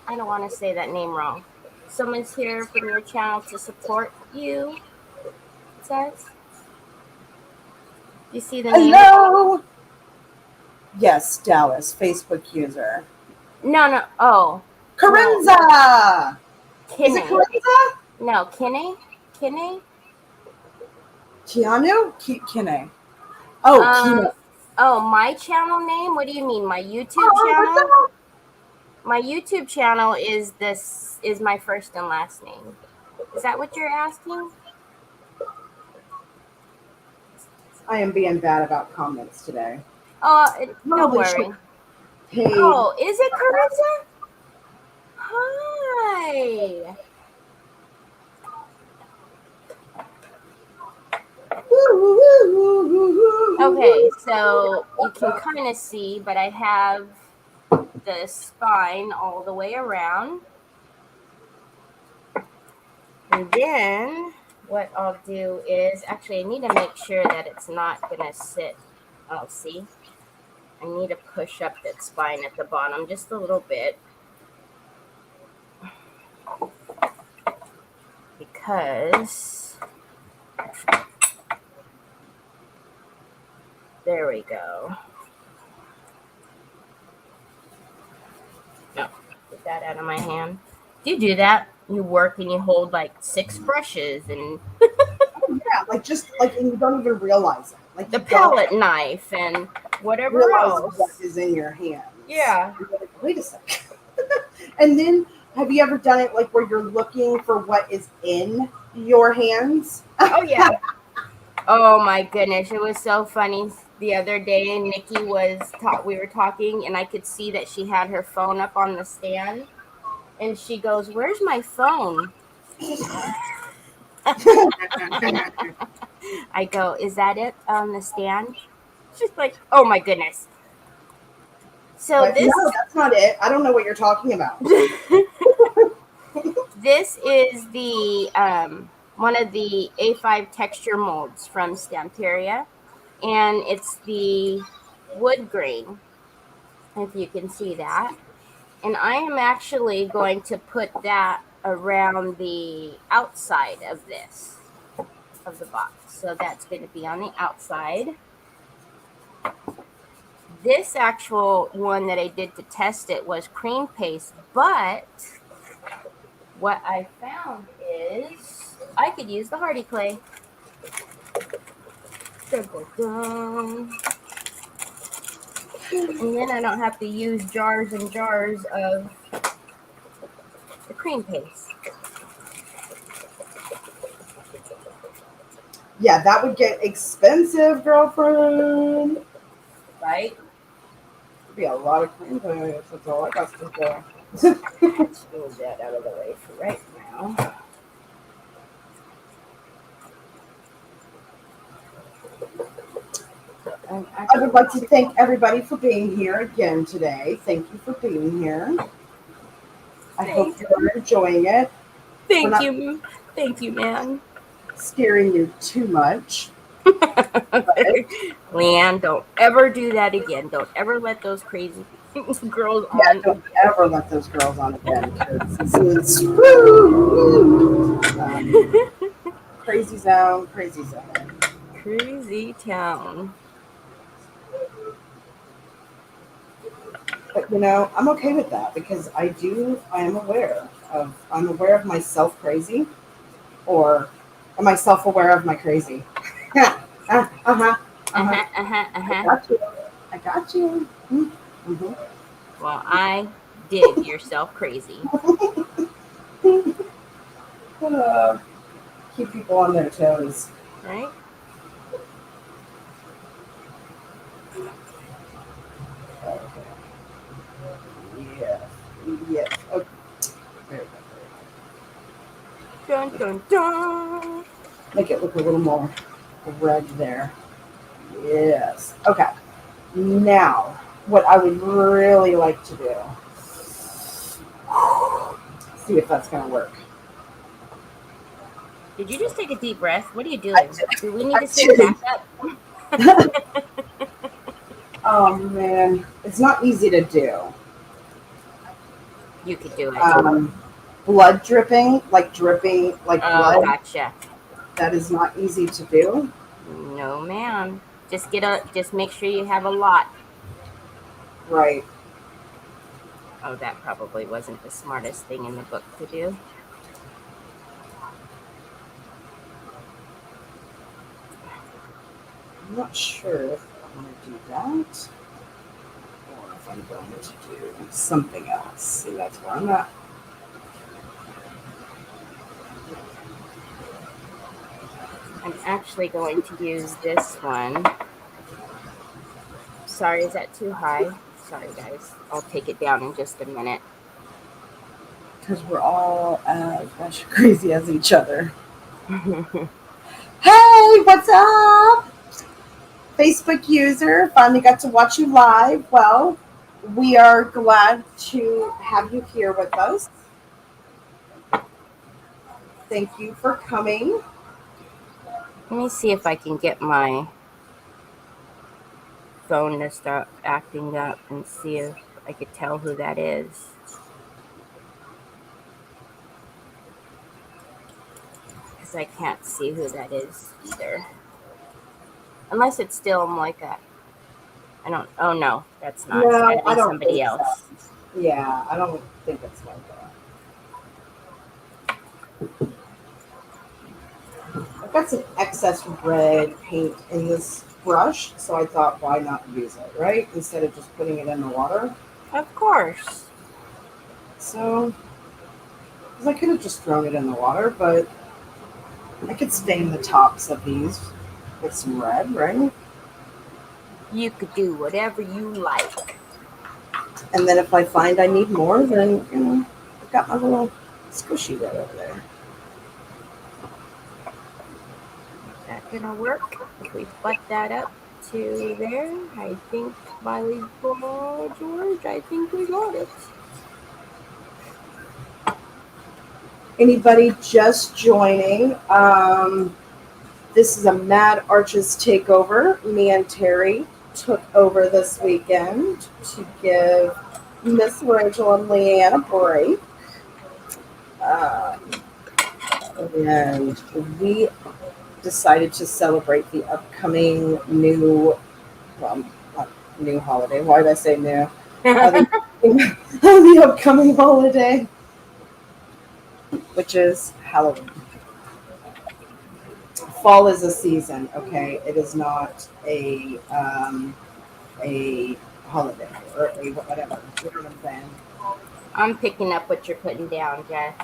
I don't want to say that name wrong. Someone's here from your channel to support you. It says. You see the name? Hello. Yes, Dallas Facebook user. No. Oh, Carinza. Kinney. Is it Carinza? No, Kinney. Keanu? Kinney. Oh, Keanu. Oh, my channel name? What do you mean? My YouTube channel? My YouTube channel is my first and last name. Is that what you're asking? I am being bad about comments today. Don't worry. Hey. Oh, is it Carissa? Hi. Okay, so you can kind of see, but I have the spine all the way around. And then what I'll do is, actually I need to make sure that it's not going to sit. Oh, see? I need to push up that spine at the bottom just a little bit. Because there we go. No, get that out of my hand. Do you do that? You work and you hold like 6 brushes and yeah, and you don't even realize it. Like the palette knife and whatever else. What is in your hands. Yeah. Like, wait a second. And then, have you ever done it like where you're looking for what is in your hands? Oh yeah. Oh my goodness, it was so funny. The other day, Nikki we were talking, and I could see that she had her phone up on the stand, and she goes, "Where's my phone?" I go, "Is that it on the stand?" She's like, "Oh my goodness." So no, that's not it. I don't know what you're talking about. This is the one of the A5 texture molds from Stamperia, and it's the wood grain, if you can see that. And I am actually going to put that around the outside of the box. So that's going to be on the outside. This actual one that I did to test it was cream paste, but what I found is I could use the Hardy clay. And then I don't have to use jars and jars of the cream paste. Yeah, that would get expensive, girlfriend. Right? It'd be a lot of cream paste. That's all I got to do. Let's move that out of the way for right now. I would like to thank everybody for being here again today. Thank you for being here. I hope you're enjoying it. Thank you, man. Scaring you too much. Leanne, don't ever do that again. Don't ever let those crazy girls Yeah, on. don't ever let those girls on again. 'Cause this is woo, crazy zone, crazy zone. Crazy town. But I'm okay with that because I'm aware of myself crazy, or am I self aware of my crazy? Uh-huh. Uh-huh. Uh-huh, uh-huh, I uh-huh. got you. I got you. Mm-hmm. Well, I did yourself crazy. Uh, keep people on their toes. Right? Okay. Yes. Yes. Okay. Very good. Dun dun dun. Make it look a little more red there. Yes. Okay. Now, what I would really like to do, see if that's going to work. Did you just take a deep breath? What are you I doing? did. Do we need I to sing did. backup? Oh man, it's not easy to do. You could do it. Um, blood dripping like Oh, blood. gotcha. That is not easy to do. No, ma'am. Just make sure you have a lot. Right. Oh, that probably wasn't the smartest thing in the book to do. I'm not sure if I'm going to do that or if I'm going to do something else. See, that's where I'm at. I'm actually going to use this one. Sorry, is that too high? Sorry, guys. I'll take it down in just a minute. Because we're all as much crazy as each other. Hey, what's up? Facebook user, finally got to watch you live. Well, we are glad to have you here with us. Thank you for coming. Let me see if I can get my phone to start acting up and see if I could tell who that is. Because I can't see who that is either. Unless it's still like a... Oh no, that's not. It's got No, to I be don't somebody think so. else. Yeah, I don't think it's like that. I've got some excess red paint in this brush, so I thought, why not use it, right? Instead of just putting it in the water. Of course. So, because I could have just thrown it in the water, but I could stain the tops of these with some red, right? You could do whatever you like. And then if I find I need more, then, I've got my little squishy red over there. Is that gonna work? If we butt that up to there, I think George, I think we got it. Anybody just joining? This is a Mad Arches takeover. Me and Terry took over this weekend to give Miss Rachel and Leanne a break. And we decided to celebrate the upcoming not new holiday. Why did I say new? The upcoming holiday, which is Halloween. Fall is a season, okay? It is not a holiday or a whatever. You know what I'm saying? I'm picking up what you're putting down, Jess.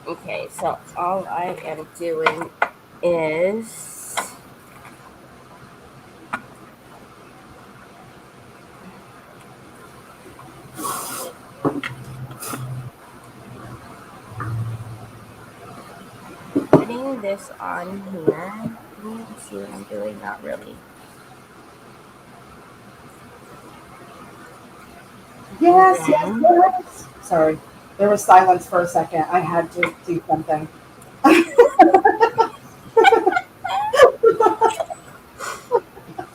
Okay, so all I am doing is putting this on here. Can you see what I'm doing? Not really. Yes, Okay. yes. Sorry. There was silence for a second. I had to do something.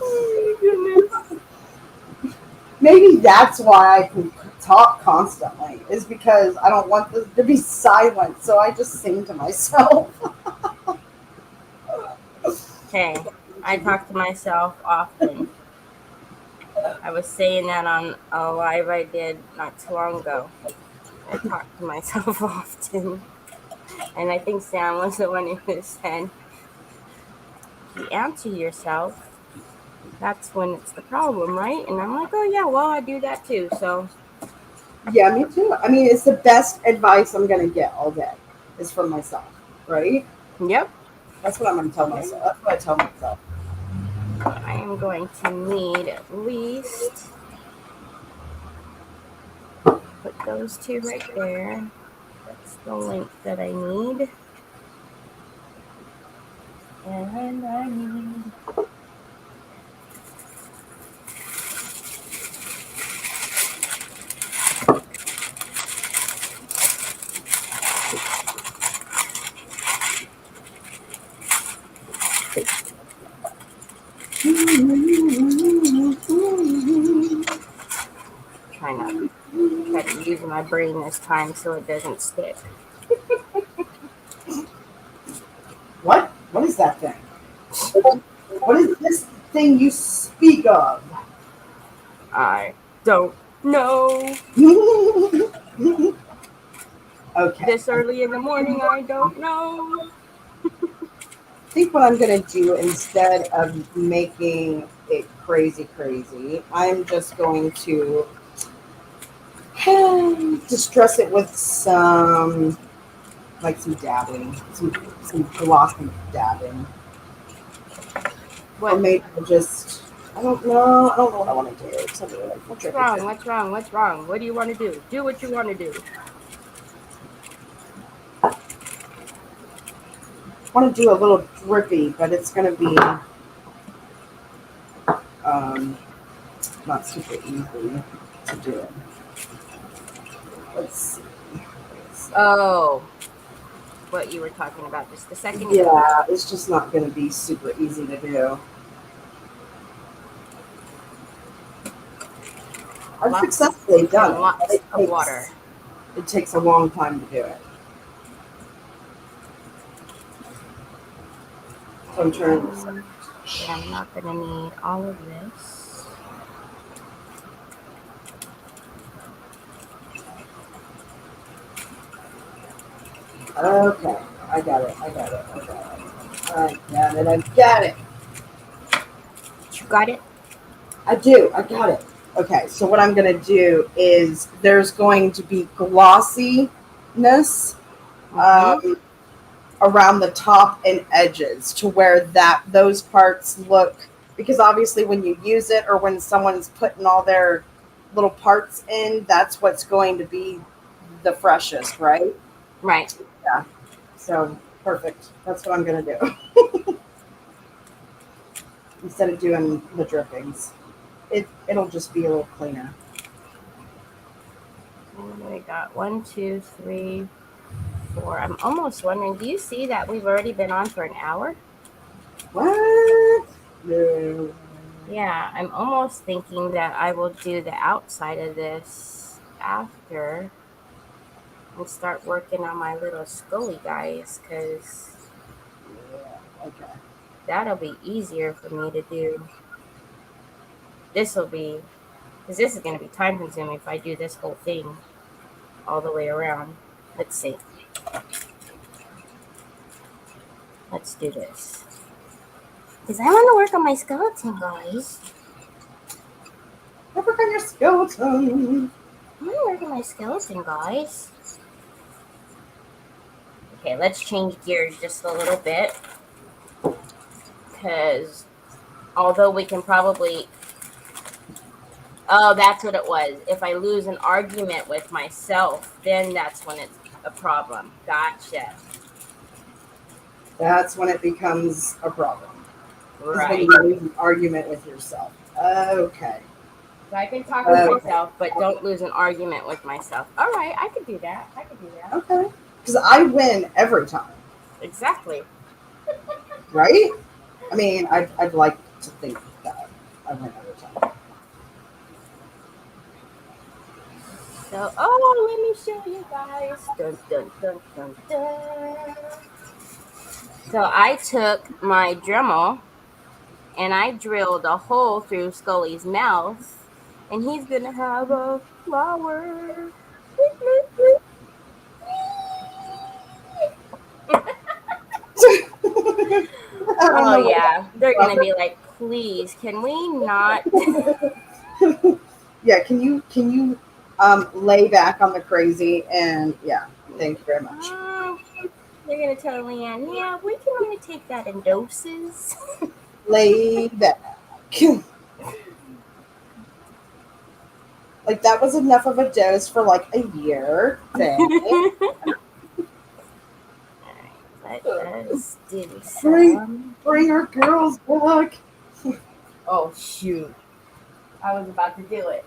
Oh my goodness. Maybe that's why I can talk constantly, is because I don't want this to be silent. So I just sing to myself. Hey, I talk to myself often. I was saying that on a live I did not too long ago. I talk to myself often. And I think Sam was the one who said, if you answer yourself, that's when it's the problem, right? And I'm like, oh, yeah, well, I do that too. So, Yeah, me too. I mean, it's the best advice I'm going to get all day is from myself, right? yep. That's what I'm going to tell myself. That's what I tell myself. I am going to need at least put those two right there. That's the length that I need. And I need try to use my brain this time so it doesn't stick. What? What is that thing? What is this thing you speak of? I don't know. Okay. This early in the morning, I don't know. I think what I'm going to do instead of making it crazy, I'm just going to distress it with some, like some dabbing, some glossy dabbing. Or What? maybe I'll just, I don't know. I don't know what I want to do. Tell me What's wrong? What's wrong? What's wrong? What do you want to do? Do what you want to do. I want to do a little drippy, but it's going to be not super easy to do. Let's see. Oh, what you were talking about just a second ago. Yeah, it's just not going to be super easy to do. I've successfully done it. Lots It of takes, water. It takes a long time to do it. So I'm trying this. But I'm not going to need all of this. Okay, I got it. I got it. You got it? I do. I got it. Okay, so what I'm going to do is there's going to be glossiness around the top and edges to where those parts look, because obviously when you use it or when someone's putting all their little parts in, that's what's going to be the freshest, right? Right. Yeah. So perfect. That's what I'm going to do. Instead of doing the drippings. It'll just be a little cleaner. We got 1, 2, 3, 4. I'm almost wondering, do you see that we've already been on for an hour? What? No. Yeah, I'm almost thinking that I will do the outside of this after and start working on my little Scully guys, because Okay. that'll be easier for me to do. This will be, because this is going to be time consuming if I do this whole thing all the way around. Let's see. Let's do this. Because I want to work on my skeleton, guys. Work on your skeleton. I want to work on my skeleton, guys. Okay, let's change gears just a little bit. Because although we can probably... Oh, that's what it was. If I lose an argument with myself, then that's when it's a problem. Gotcha. That's when it becomes a problem. Right. When you lose an argument with yourself. Okay. So I can talk to myself, but don't lose an argument with myself. All right, I could do that. Okay. Because I win every time, Exactly. right? I mean, I'd like to think that I win every time. So, oh, let me show you guys. Dun, dun, dun, dun, dun. So I took my Dremel and I drilled a hole through Scully's mouth, and he's gonna have a flower. Oh yeah, they're gonna be like, please, can we not? Yeah, can you lay back on the crazy and yeah, thank you very much. They're gonna tell Leanne, yeah, we can only take that in doses. Lay back. Like that was enough of a dose for like a year. Let's do some. Bring our girls back. Oh shoot! I was about to do it.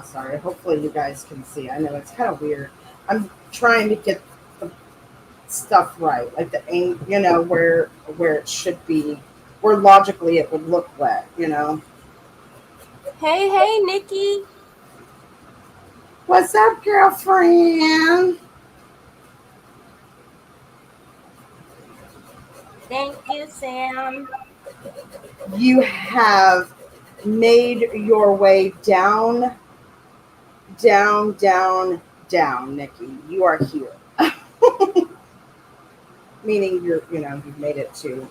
Sorry. Hopefully you guys can see. I know it's kind of weird. I'm trying to get the stuff right, like the aim, where it should be, where logically it would look wet. Hey, Nikki. What's up, girlfriend? Thank you, Sam. You have made your way down, Nikki. You are here. Meaning you've made it to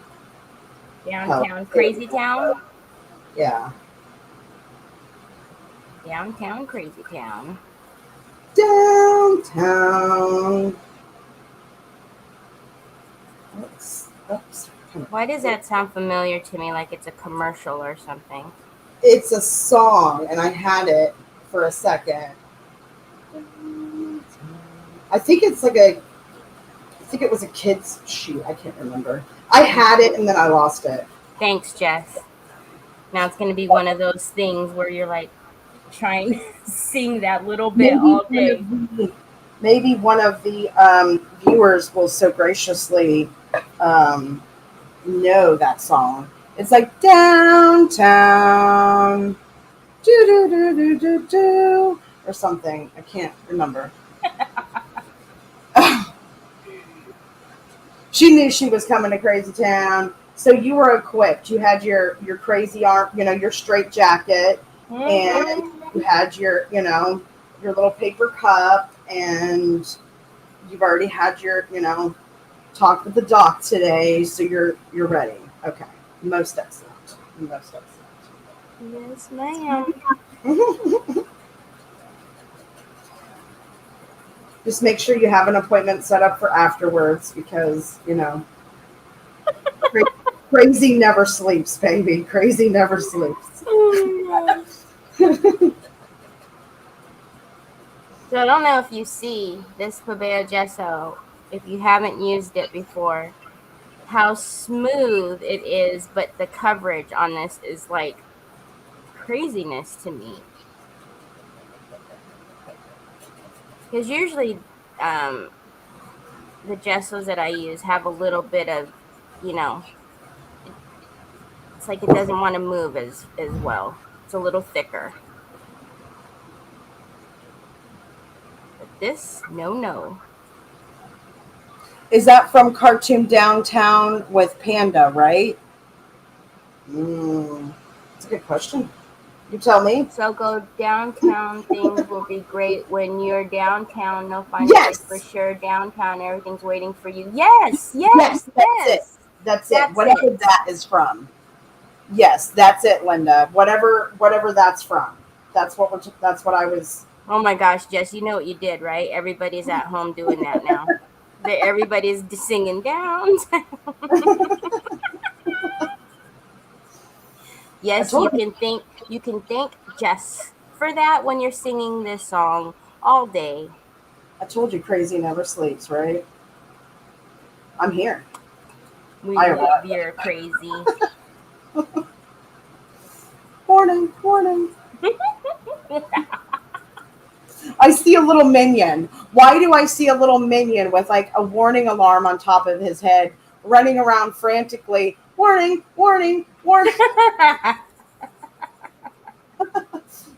downtown Crazy Town. Yeah. Downtown Crazy Town. Downtown. Oops. Why does that sound familiar to me, like it's a commercial or something? It's a song, and I had it for a second. I think it was a kid's shoot. I can't remember. I had it, and then I lost it. Thanks, Jess. Now it's going to be one of those things where you're like trying to sing that little bit all day. Maybe one of the viewers will so graciously know that song. It's like downtown, do do do do do do, or something. I can't remember. She knew she was coming to Crazy Town, so you were equipped. You had your crazy arm, your straight jacket, and you had your little paper cup, and you've already had your talk with the doc today, so you're ready. Okay, most excellent. Yes, ma'am. Just make sure you have an appointment set up for afterwards, because crazy never sleeps, baby. Crazy never sleeps. So I don't know if you see this Pebeo gesso, if you haven't used it before, how smooth it is, but the coverage on this is like craziness to me. Because usually the gessos that I use have a little bit of, it's like it doesn't want to move as well. It's a little thicker. But this, no. Is that from Cartoon Downtown with Panda, right? That's a good question. You tell me. So go downtown. Things will be great when you're downtown. No fun place for sure. Downtown, everything's waiting for you. Yes. That's it. Whatever that is from. Yes, that's it, Linda. Whatever that's from. That's what I was. Oh my gosh, Jess, you know what you did, right? Everybody's at home doing that now. Everybody's singing downtown. Yes, you can thank Jess for that when you're singing this song all day. I told you crazy never sleeps, right? I'm here. We I live here crazy. Warning, warning. I see a little minion. Why do I see a little minion with like a warning alarm on top of his head, running around frantically? Warning, warning, warning.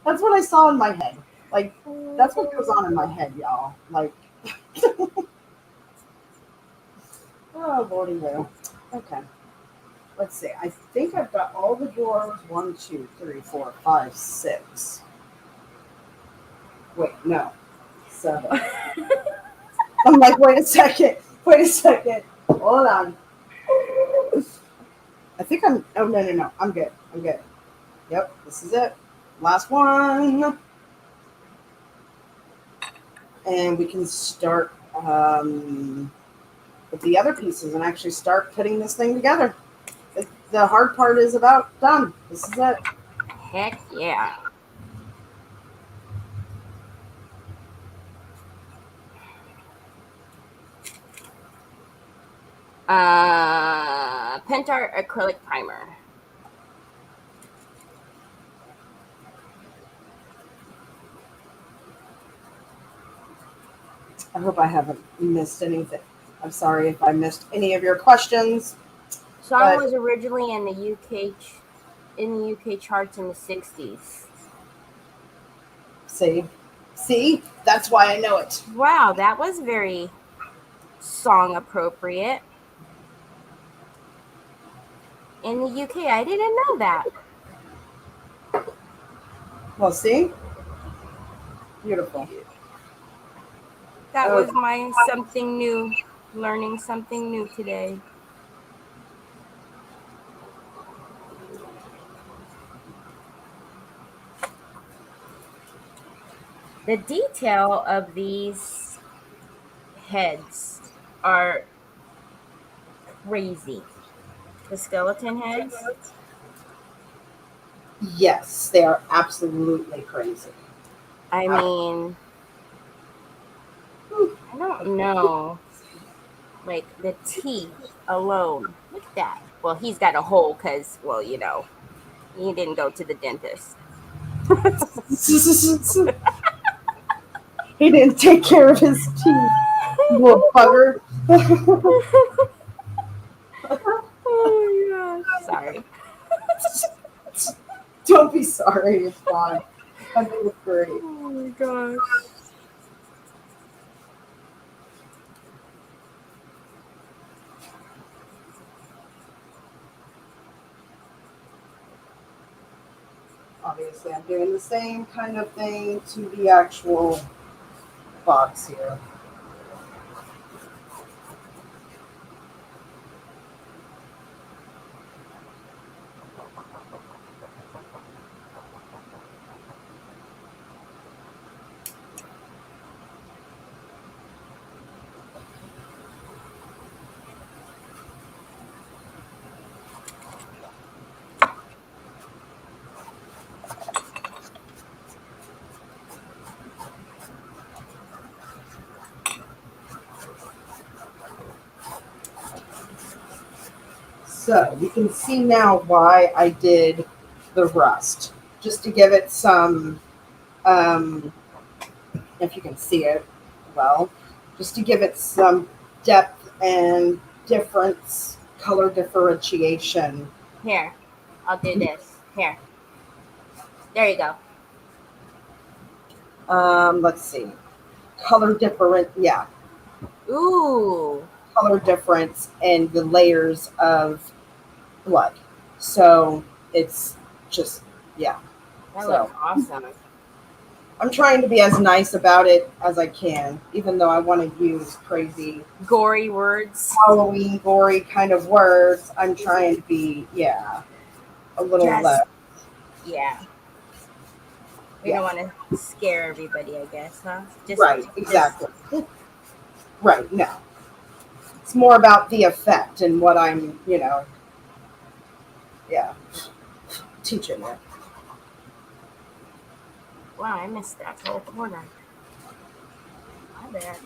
That's what I saw in my head. Like, that's what goes on in my head, y'all. Like, oh, lordy will. Okay. Let's see. I think I've got all the drawers. 1, 2, 3, 4, 5, 6. Wait, no. 7. I'm like, wait a second. Wait a second. Hold on. I think I'm. Oh, no, no, no. I'm good. I'm good. Yep, this is it. Last one. And we can start with the other pieces and actually start putting this thing together. The hard part is about done. This is it. Heck yeah. Pentart acrylic primer. I hope I haven't missed anything. I'm sorry if I missed any of your questions. Song was originally in the UK charts in the 60s. See, that's why I know it. Wow, that was very song appropriate. In the UK, I didn't know that. Well, see, beautiful. That was my something new, learning something new today. The detail of these heads are crazy. The skeleton heads. Yes, they are absolutely crazy. I mean, I don't know. Like the teeth alone. Look at that. Well, he's got a hole because, well, you know, he didn't go to the dentist. He didn't take care of his teeth, little bugger. Oh, yeah. Sorry. Don't be sorry. It's fine. I think it's great. Oh my gosh. Obviously, I'm doing the same kind of thing to the actual box here. So you can see now why I did the rust, just to give it some, if you can see it well, just to give it some depth and difference, color differentiation. Here, I'll do this. Here. There you go. Let's see, color different, yeah, Ooh. color difference and the layers of blood. So it's just, yeah. That So. looks awesome. I'm trying to be as nice about it as I can, even though I want to use crazy Gory words. Halloween gory kind of words. I'm trying to be, yeah, a little less. Yeah. We don't want to scare everybody, I guess, huh? Right, exactly. Right, no. It's more about the effect and what I'm, teaching it. Wow, I missed that whole corner. My bad.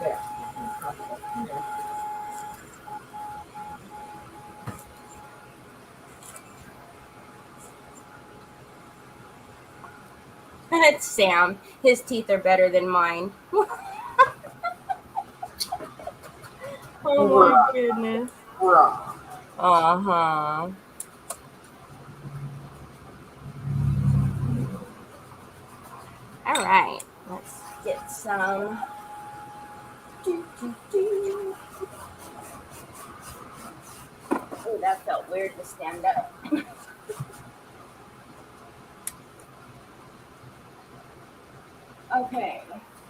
Yeah. It's Sam. His teeth are better than mine. Oh my goodness. Bruh. Uh-huh. All right. Let's get some. Oh, that felt weird to stand up. Okay.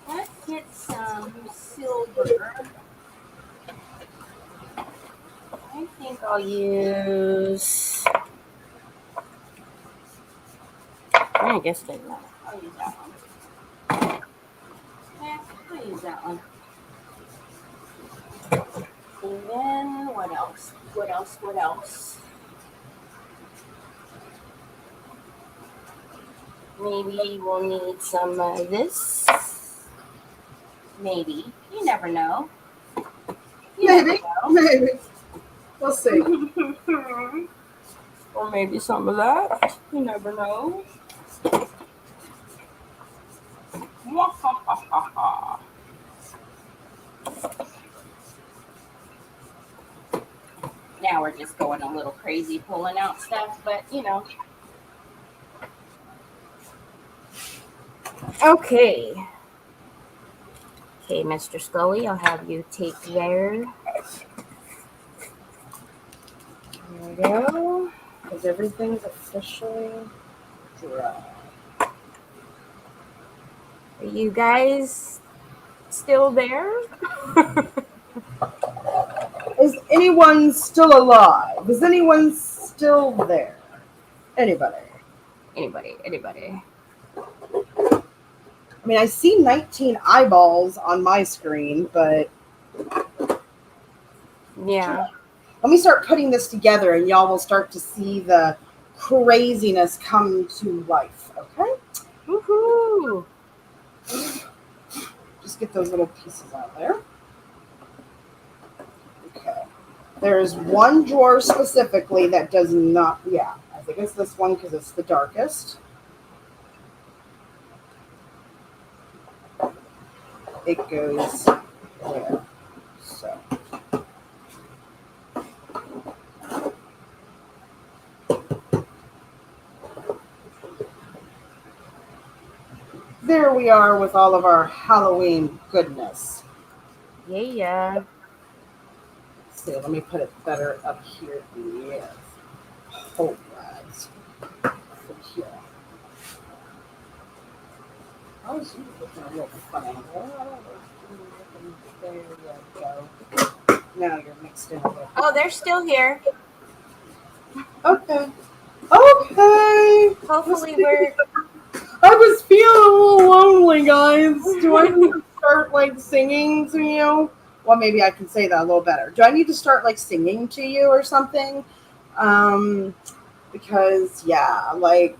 Let's get some silver. I think I'll use. I guess it doesn't matter. I'll use that one. Yeah, I'll use that one. And then what else? What else? What else? Maybe we'll need some of this. Maybe. You never know. Maybe. Maybe. We'll see. Or maybe some of that. You never know. Now we're just going a little crazy pulling out stuff, but you know. Okay. Okay, Mr. Scully, I'll have you take there. There we go. Because everything's officially dry. Are you guys still there? Is anyone still alive? Is anyone still there? Anybody? Anybody. I mean, I see 19 eyeballs on my screen, but Yeah. let me start putting this together and y'all will start to see the craziness come to life, okay? Woohoo! Just get those little pieces out there. Okay. There's one drawer specifically that does not, yeah, I think it's this one because it's the darkest. It goes there. So. There we are with all of our Halloween goodness. Yeah. Let's see, let me put it better up here. Yes. Hold rags. Up here. I was looking a little funny. There you go. Now you're mixed in a little. Oh, they're still here. Okay. Okay. Hopefully we're. I was feeling a little lonely, guys. Do I need to start like singing to you? Well, maybe I can say that a little better. Do I need to start like singing to you or something? Because yeah, like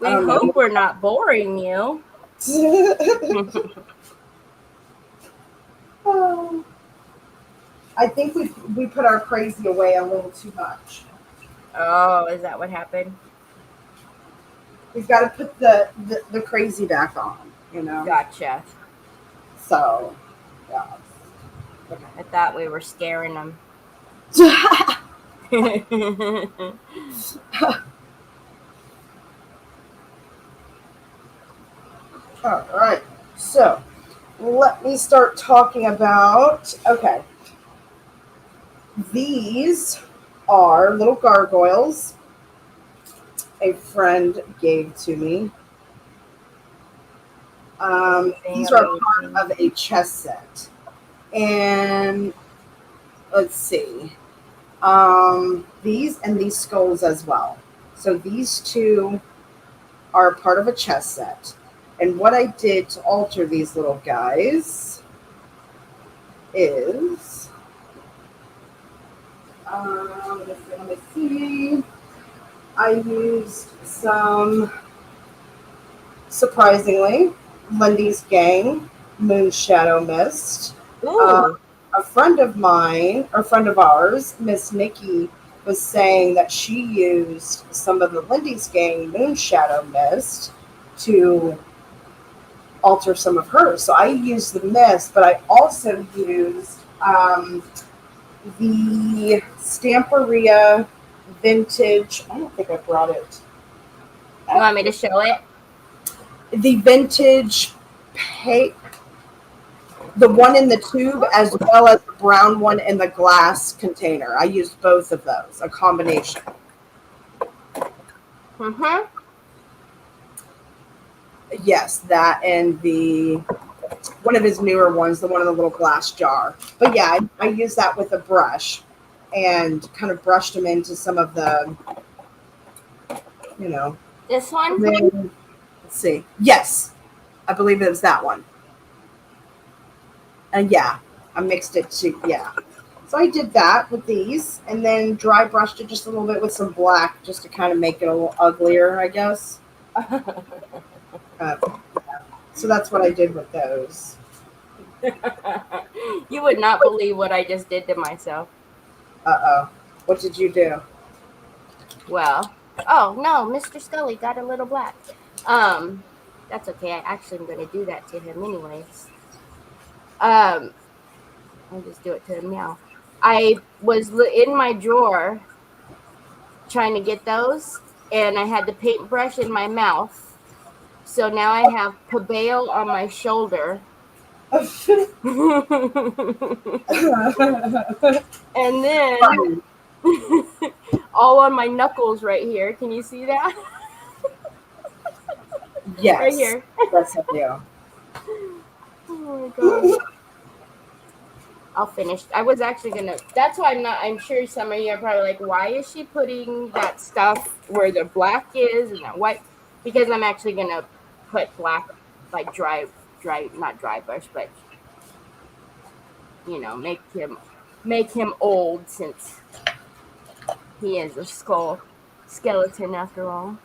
We hope we're not boring you. I think we put our crazy away a little too much. Oh, is that what happened? We've got to put the crazy back on, you know. Gotcha. So, yeah. Okay. I thought we were scaring them. All right. So, let me start talking about. Okay. These are little gargoyles a friend gave to me. These are part of a chess set. And let's see. These and these skulls as well. So these two are part of a chess set. And what I did to alter these little guys is... let me see. I used some, surprisingly, Lundy's Gang Moon Shadow Mist. a friend of mine, or friend of ours, Miss Nikki, was saying that she used some of the Lindy's Gang Moonshadow Mist to alter some of hers. So I used the mist, but I also used the Stamperia vintage. I don't think I brought it. You want me to show it? The vintage the one in the tube as well as the brown one in the glass container. I used both of those, a combination. Mm-hmm. Yes, that and the one of his newer ones, the one in the little glass jar. But yeah, I used that with a brush and kind of brushed them into some of the, you know. This one? Then, let's see. Yes, I believe it was that one. And yeah, I mixed it to, yeah. So I did that with these and then dry brushed it just a little bit with some black just to kind of make it a little uglier, I guess. Yeah. So that's what I did with those. You would not believe what I just did to myself. Uh-oh. What did you do? Well, oh no, Mr. Scully got a little black. That's okay. I actually am going to do that to him anyways. I'll just do it to him now. I was in my drawer trying to get those, and I had the paintbrush in my mouth. So now I have Pabeo on my shoulder. And then all on my knuckles right here. Can you see that? Yes. Right here. Yes, I do. Oh my god. I'll finish. I was actually gonna. That's why I'm sure some of you are probably like, why is she putting that stuff where the black is and that white? Because I'm actually gonna put black, like dry, not dry brush, but make him old since he is a skeleton after all.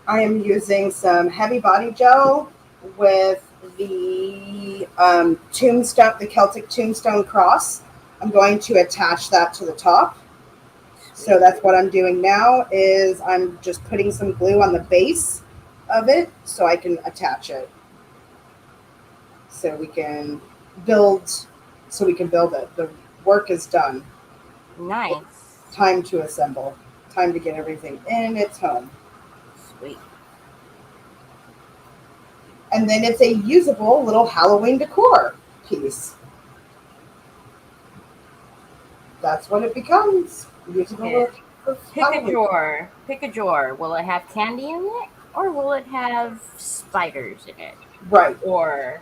I am using some heavy body gel with the tombstone, the Celtic Tombstone Cross. I'm going to attach that to the top. So that's what I'm doing now is I'm just putting some glue on the base of it so I can attach it. So we can build it. The work is done. Nice. Time to assemble. Time to get everything in its home. Sweet. And then it's a usable little Halloween decor piece. That's what it becomes. Usable Okay. Pick Halloween. a drawer. Pick a drawer. Will it have candy in it? Or will it have spiders in it? Right. Or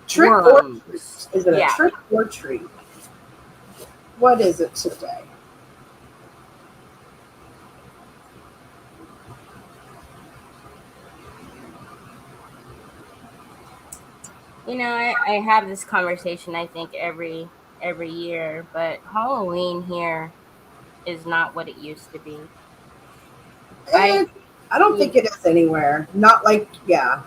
Trick worms. or treat. Is it Yeah. a trick or treat? What is it today? I have this conversation I think every year, but Halloween here is not what it used to be. I don't think it is anywhere. Not like, yeah.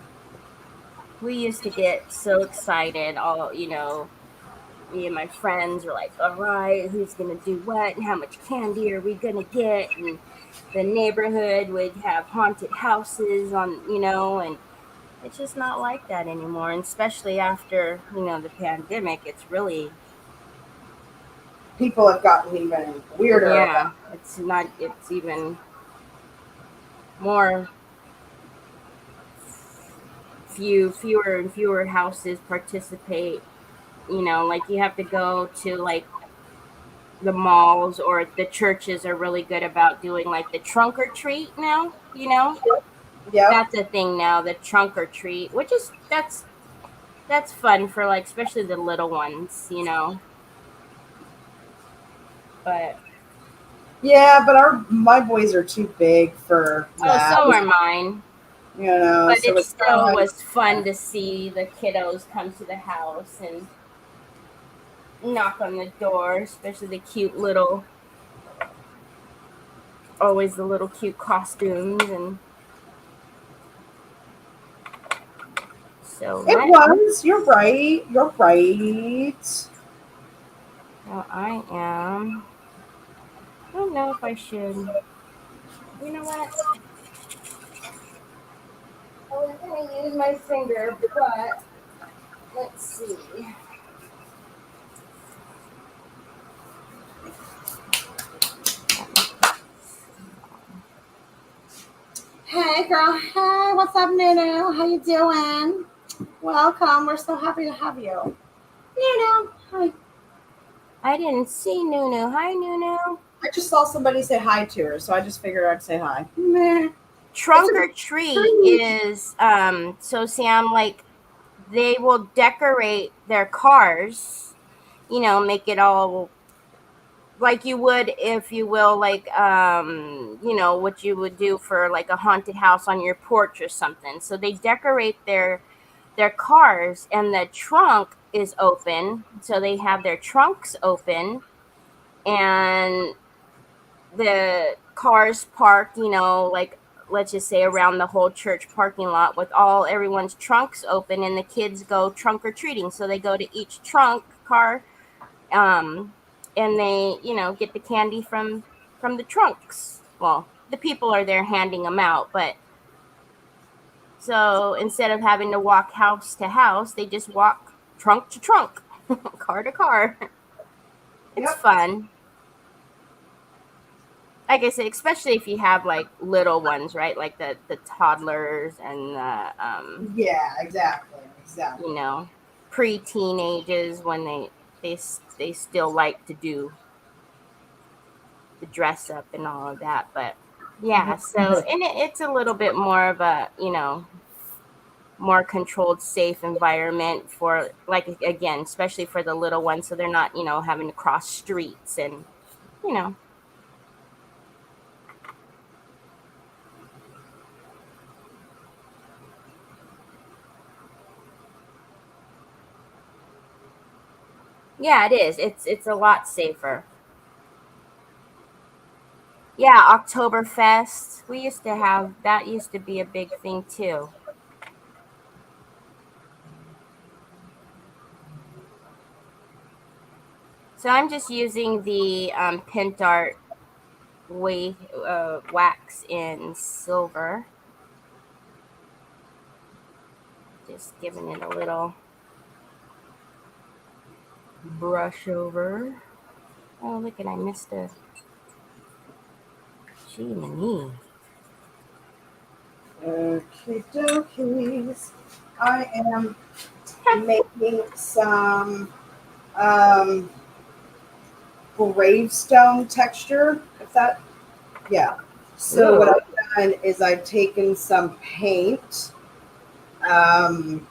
We used to get so excited. Me and my friends were like, all right, who's going to do what? And how much candy are we going to get? And the neighborhood would have haunted houses and it's just not like that anymore. And especially after, the pandemic, it's really... People have gotten even weirder. Yeah, it's even more... fewer and fewer houses participate. Like you have to go to like the malls, or the churches are really good about doing like the trunk or treat now. Yeah. That's a thing now, the trunk or treat, which is that's fun for like especially the little ones, But yeah, but my boys are too big for that. So are mine. But so it still was fun to see the kiddos come to the house and knock on the door, especially the cute little, always the little cute costumes. And So It was. You're right. You're right. so I am. I don't know if I should. You know what? I was gonna use my finger, but let's see. Hey, girl. Hey, what's up, Nunu? How you doing? Welcome. We're so happy to have you. Nunu, hi. I didn't see Nunu. Hi, Nunu. I just saw somebody say hi to her, so I just figured I'd say hi. Meh. Trunk or treat is so Sam, like, they will decorate their cars, make it all like you would, if you will, like, what you would do for like a haunted house on your porch or something. So they decorate their cars, and the trunk is open, so they have their trunks open, and the cars parked, like, let's just say around the whole church parking lot, with all everyone's trunks open, and the kids go trunk or treating. So they go to each trunk car, and they, get the candy from the trunks. Well, the people are there handing them out, but so instead of having to walk house to house, they just walk trunk to trunk, car to car. It's Yep. fun. Like I said, especially if you have like little ones, right? Like the toddlers and the Yeah, exactly. pre-teenagers, when they still like to do the dress up and all of that. But yeah, so and it's a little bit more of a more controlled, safe environment for, like, again, especially for the little ones, so they're not having to cross streets and you know. Yeah, it is. It's a lot safer. Yeah, Oktoberfest. We used to have that. Used to be a big thing too. So I'm just using the Pint Art wax in silver. Just giving it a little brush over. Oh, look, and I missed a. Gee, me. Okay, dokies. I am making some gravestone texture. If that, yeah. So what I've done is I've taken some paint. I've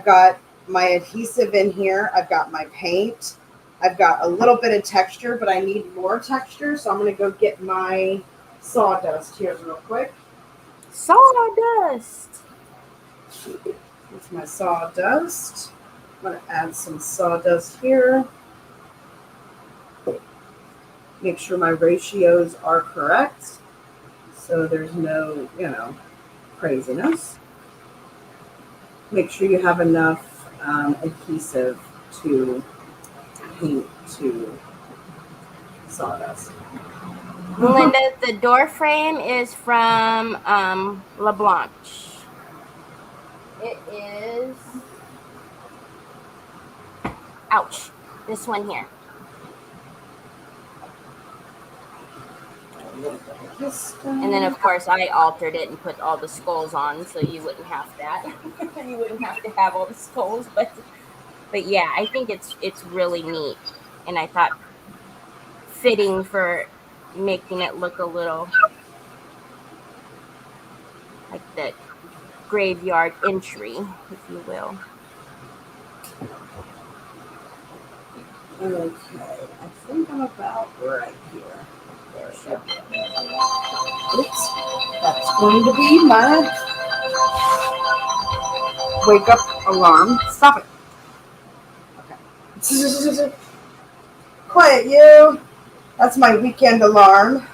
got my adhesive in here. I've got my paint. I've got a little bit of texture, but I need more texture. So I'm going to go get my sawdust here real quick. Sawdust. Here's my sawdust. I'm going to add some sawdust here. Make sure my ratios are correct, so there's no, craziness. Make sure you have enough adhesive to paint to sawdust. Melinda, the door frame is from LeBlanc. It is. Ouch. This one here. And then, of course, I altered it and put all the skulls on, so you wouldn't have that. You wouldn't have to have all the skulls, but yeah, I think it's really neat, and I thought fitting for making it look a little like the graveyard entry, if you will. Okay, I think I'm about right here. There we go. Oops, that's going to be my wake up alarm. Stop it. Okay. Quiet, you. That's my weekend alarm.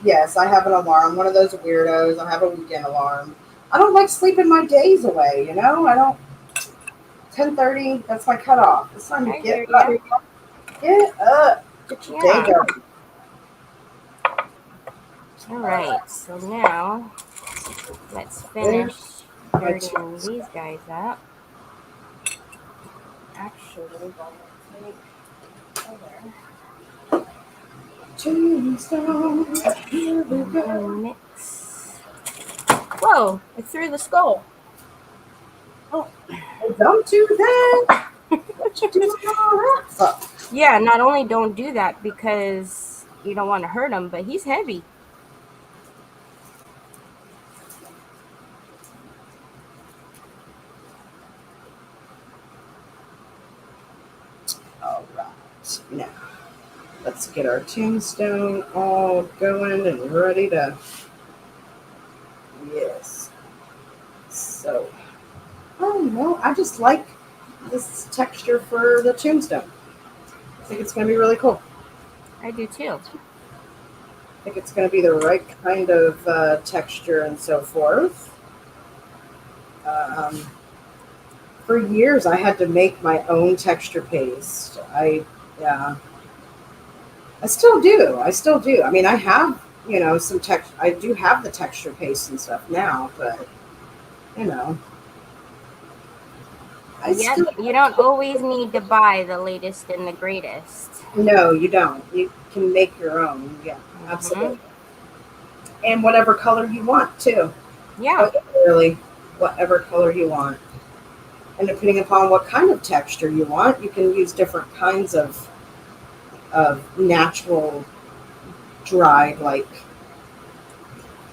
Yes, I have an alarm. One of those weirdos. I have a weekend alarm. I don't like sleeping my days away. I don't. 10:30. That's my cutoff. It's time to I get hear up. ya. Get up. Get your day Yeah. going. All right. So now let's There's finish my dirtying tunes. these guys up. Actually, I'm going to take color Tombstone. Here we and go. then mix. Whoa! I threw the skull. Oh, don't do that. What you doing all that for? Yeah. Not only don't do that because you don't want to hurt him, but he's heavy. All right. Now, let's get our tombstone all going and ready to. Yes. So, oh no, I just like this texture for the tombstone. I think it's going to be really cool. I do too. I think it's going to be the right kind of texture and so forth. Um, for years, I had to make my own texture paste. Yeah, I still do. I still do. I mean, I have, some text. I do have the texture paste and stuff now, but you know, I Yep. still. You don't always need to buy the latest and the greatest. No, you don't. You can make your own. Yeah, absolutely. And whatever color you want too. Yeah. Really, whatever color you want. And depending upon what kind of texture you want, you can use different kinds of natural dried like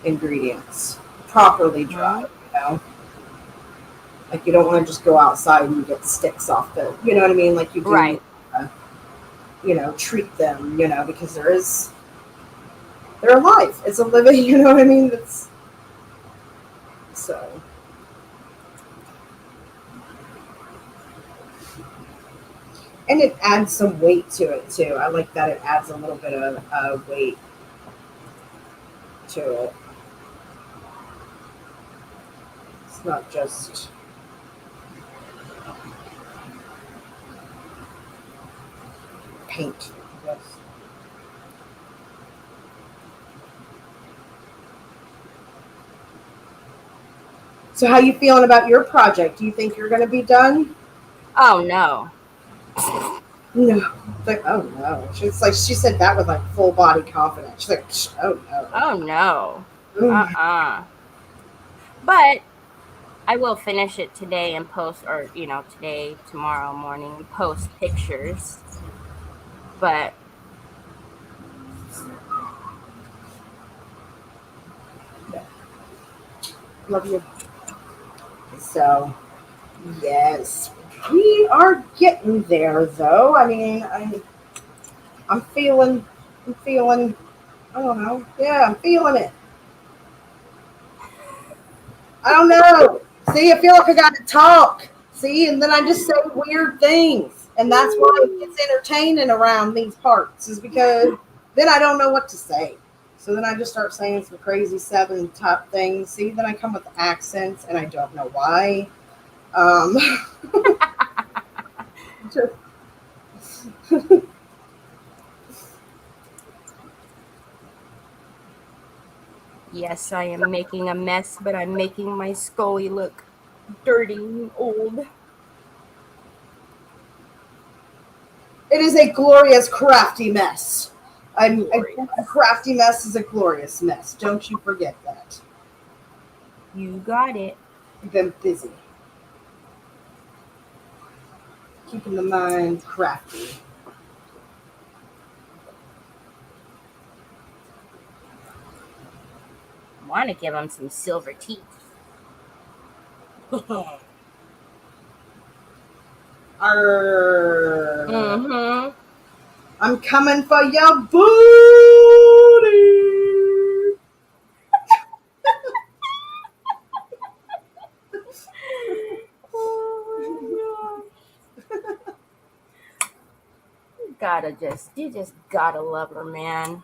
ingredients, properly dried. Like you don't want to just go outside and get sticks off the. You know what I mean? Like you do. Right. Uh, treat them. Because they're alive. It's a living. You know what I mean? That's so. And it adds some weight to it too. I like that it adds a little bit of weight to it. It's not just paint. Yes. So how you feeling about your project? Do you think you're going to be done? Oh no. No. Like, oh no. She's like she said that with like full body confidence. She's like, oh no. Oh no. Mm. But I will finish it today and post, or today, tomorrow morning, post pictures. But Love you. So yes, we are getting there though. I mean, I'm feeling. I don't know. Yeah, I'm feeling it. I don't know. See, I feel like I got to talk. See, and then I just say weird things, and that's why it gets entertaining around these parts. Is because then I don't know what to say. So then I just start saying some crazy seven top things. See, then I come with accents, and I don't know why. Um, just- yes, I am making a mess, but I'm making my Scully look dirty and old. it is a glorious, crafty mess. Glorious. A crafty mess is a glorious mess. Don't you forget that. You got it. I've been busy. Keeping the mind crafty. Want to give him some silver teeth. Arr. Mm-hmm. I'm coming for your booty. Oh my gosh. You just gotta love her, man.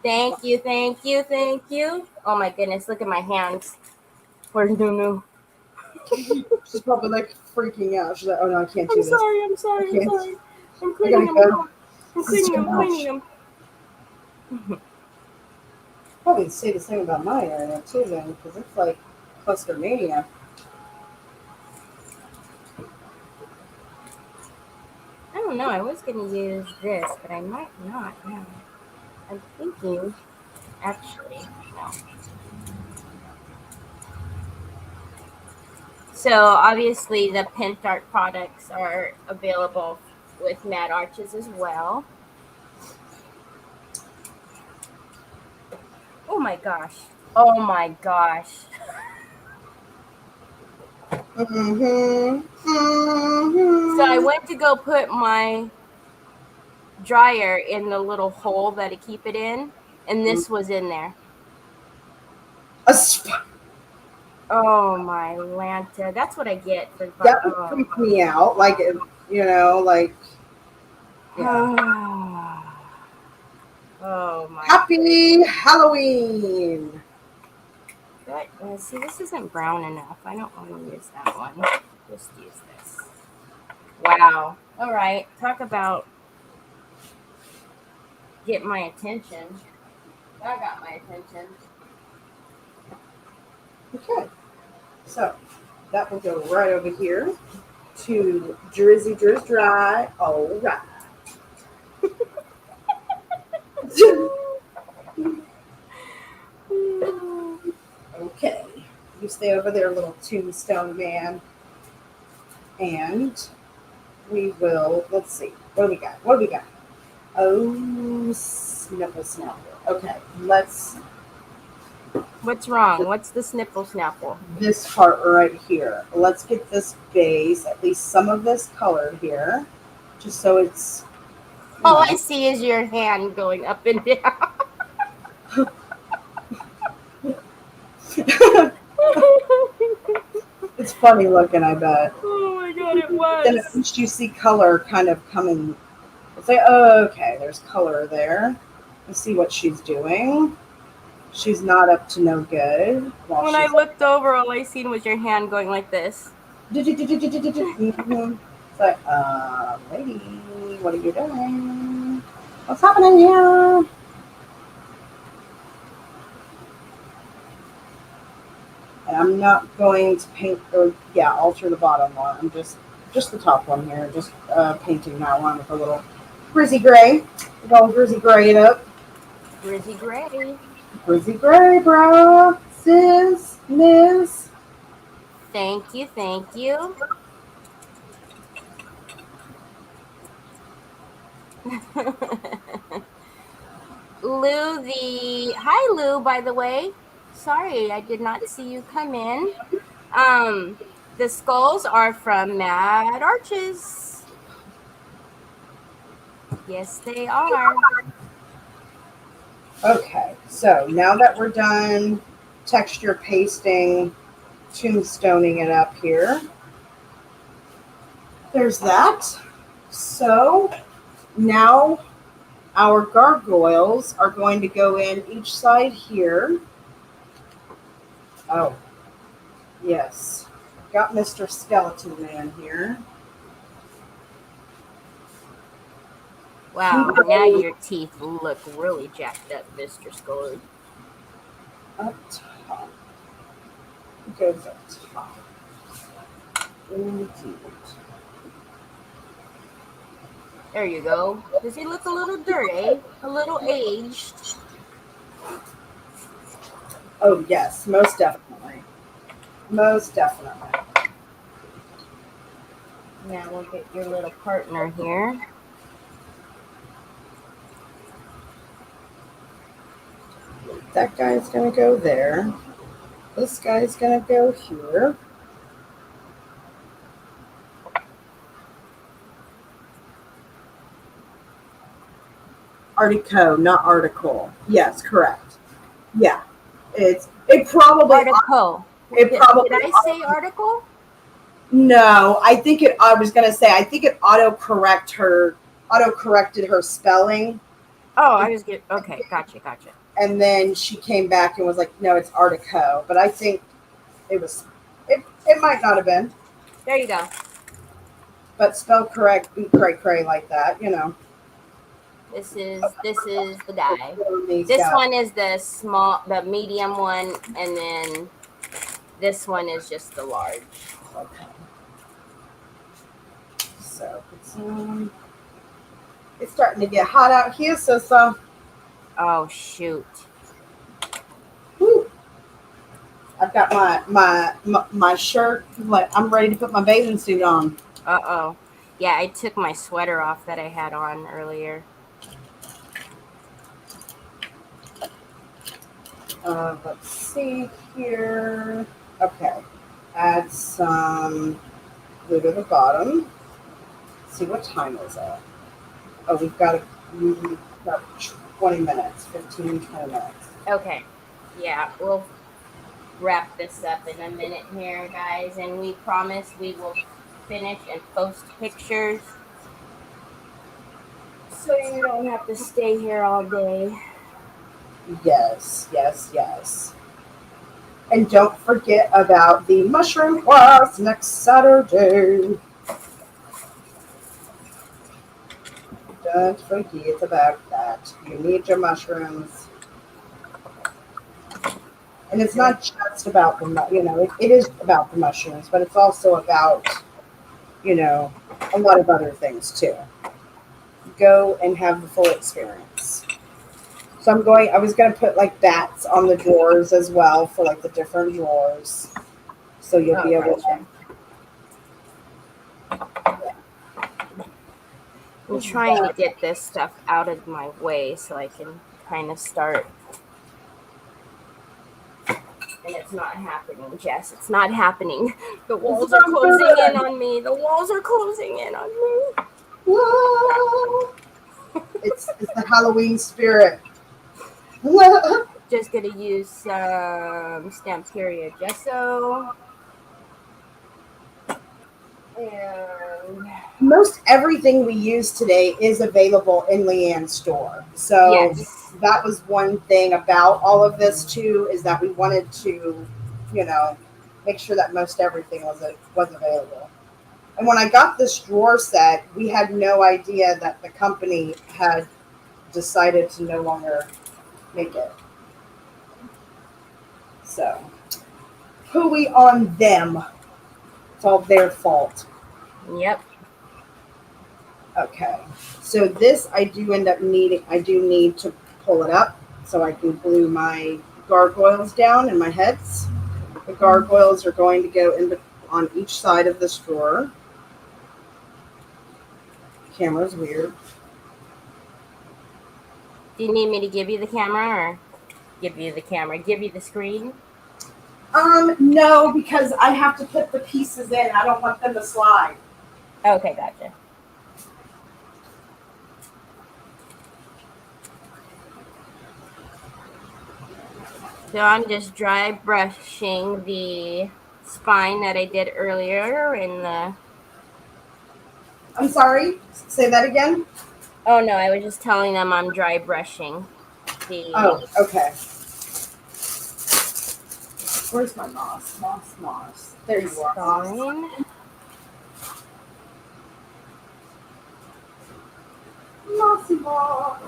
Thank you, thank you, thank you. Oh my goodness, look at my hands. Where's Nunu? She's probably like freaking out. She's like, oh no, I can't do I'm this. sorry, I'm sorry, I I'm can't. sorry. I'm I cleaning gotta them. go. I'm This is cleaning too them, cleaning much. them. Probably say the same about my area too, then, because it's like cluster mania. I don't know. I was going to use this, but I might not now. I'm thinking, actually, no. So obviously the Pentart products are available with Mad Arches as well. Oh my gosh. Oh my gosh. Mm-hmm. Mm-hmm. So I went to go put my dryer in the little hole that I keep it in, and this was in there. Oh my Lanta. That's what I get for That would freak me out. Like, you know, like, yeah. Oh my. Happy Halloween. But, see, this isn't brown enough. I don't want to use that one. Just use this. Wow. All right. Talk about get my attention. That got my attention. Okay. So that will go right over here to Drizzy Drizz Dry. All right. Okay. You stay over there, little tombstone man. And we will, let's see. What do we got? What do we got? Oh, snipple snapple. Okay, let's. What's wrong? What's the snipple snapple? This part right here. Let's get this base, at least some of this colored here, just so it's. All I see is your hand going up and down. It's funny looking, I bet. Oh my god, it was. Then at least you see color kind of coming. It's like, oh, okay, there's color there. Let's see what she's doing. She's not up to no good. When I looked over, all I seen was your hand going like this. Mhm. It's like, lady, what are you doing? What's happening here? And I'm not going to paint or alter the bottom one. I'm just the top one here. Just painting that one with a little Grizzy Gray. We're going Grizzy Gray it up. Grizzy Gray. Grizzy Gray, bro. Sis, miss. Thank you, thank you. Hi Lou, by the way. Sorry, I did not see you come in. The skulls are from Mad Arches. Yes, they are. Okay, so now that we're done texture pasting, tombstoning it up here, there's that. So now our gargoyles are going to go in each side here. Oh, yes. Got Mr. Skeleton Man here. Wow, now your teeth look really jacked up, Mr. Scully. Up top. It goes up top. Indeed. There you go. Does he look a little dirty? A little aged? Oh, yes, most definitely. Most definitely. Now we'll get your little partner here. That guy's going to go there. This guy's going to go here. Article, not article. Yes, correct. Yeah. It probably Article. Did I say article? No, I think I was gonna say I think it auto corrected her spelling Oh, I was good. Okay, gotcha. And then she came back and was like, no, it's Artico. But I think it was, it might not have been, There you go. but spell correct, be cray cray like that, you know. This is the guy. These This guys. one is the medium one, and then this one is just the large. Okay. So it's starting to get hot out here, so Oh shoot. whew. I've got my shirt. Like I'm ready to put my bathing suit on. Uh-oh. Yeah, I took my sweater off that I had on earlier. Let's see here. Okay, add some glue to the bottom. Let's see, what time is it? Oh, we've got 20 minutes, 15, 20 minutes. Okay. Yeah, we'll wrap this up in a minute here, guys, and we promise we will finish and post pictures so you don't have to stay here all day. Yes. And don't forget about the mushroom class next Saturday. Don't forget about that. You need your mushrooms. And it's not just about it is about the mushrooms, but it's also about, a lot of other things too. Go and have the full experience. So I was going to put like bats on the drawers as well for like the different drawers. So you'll be able to. I'm trying to get this stuff out of my way so I can kind of start. And it's not happening, Jess. It's not happening. The walls are closing in on me. The walls are closing in on me. Whoa. It's the Halloween spirit. Just gonna use some Stamperia gesso. And most everything we use today is available in Leanne's store. So yes. That was one thing about all of this too, is that we wanted to, make sure that most everything was available. And when I got this drawer set, we had no idea that the company had decided to no longer make it. So, hooey on them. It's all their fault. Yep. Okay. So this I do need to pull it up so I can glue my gargoyles down in my heads. The gargoyles are going to go on each side of this drawer. Camera's weird. Do you need me to give you the camera or give you the screen? No, because I have to put the pieces in. I don't want them to slide. Okay, gotcha. So I'm just dry brushing the spine that I did earlier in the... I'm sorry? Say that again? Oh, no, I was just telling them I'm dry brushing the... Oh, okay. Where's my moss? Moss. There you are. Spine. Mossy moss.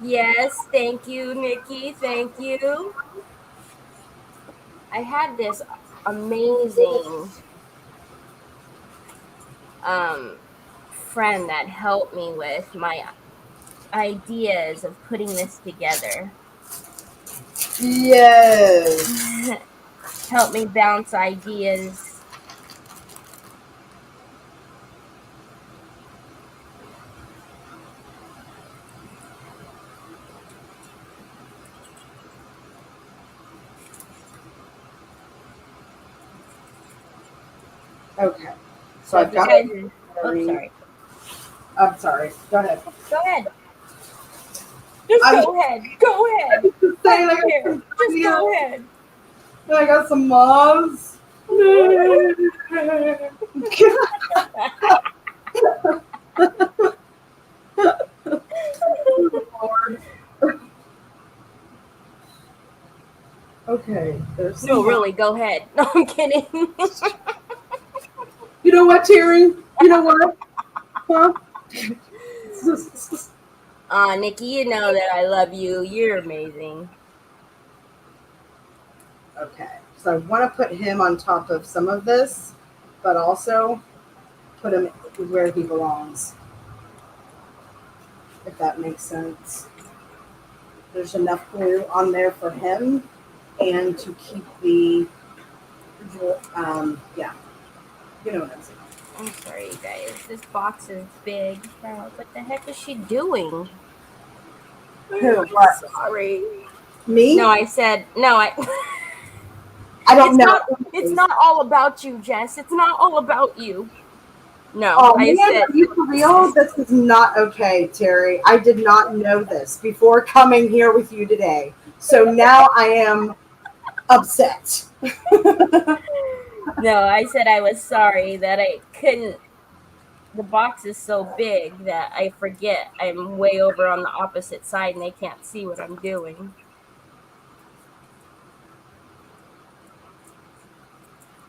Yes, thank you, Nikki. Thank you. I had this amazing friend that helped me with my ideas of putting this together. Yes. Help me bounce ideas. Okay. So I've got it. Sorry. I'm sorry. Go ahead. Go ahead. Just go ahead. Go ahead. Just go ahead. I got some moths. There's No, some- really, go ahead. No, I'm kidding. You know what, Terry? You know what? Huh? Nikki, you know that I love you. You're amazing. Okay, so I want to put him on top of some of this, but also put him where he belongs, if that makes sense. There's enough glue on there for him and to keep the, yeah, you know what I'm saying. I'm sorry, you guys. This box is big. What the heck is she doing? Who? I'm What? sorry. Me? No, I said no. I don't It's know. not. It's not all about you, Jess. It's not all about you. No, Oh, I man, said. are you for real? This is not okay, Terry. I did not know this before coming here with you today. So now I am upset. No, I said I was sorry that I couldn't. The box is so big that I forget I'm way over on the opposite side and they can't see what I'm doing.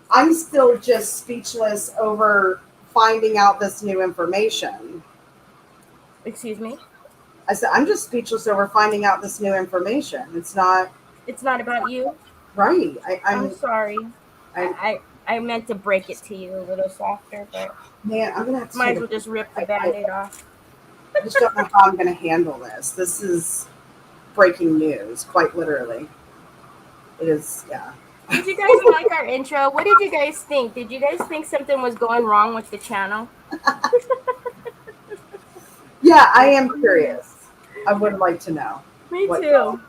I'm still just speechless over finding out this new information. Excuse me? I said, I'm just speechless over finding out this new information. It's not It's not about you. right. I'm sorry. I meant to break it to you a little softer, but Man, I'm gonna have to might take as a well just rip the I Band-Aid off. just don't know how I'm gonna handle this. This is breaking news, quite literally. It is, yeah. Did you guys like our intro? What did you guys think? Did you guys think something was going wrong with the channel? Yeah, I am curious. I would like to know. Me What- too.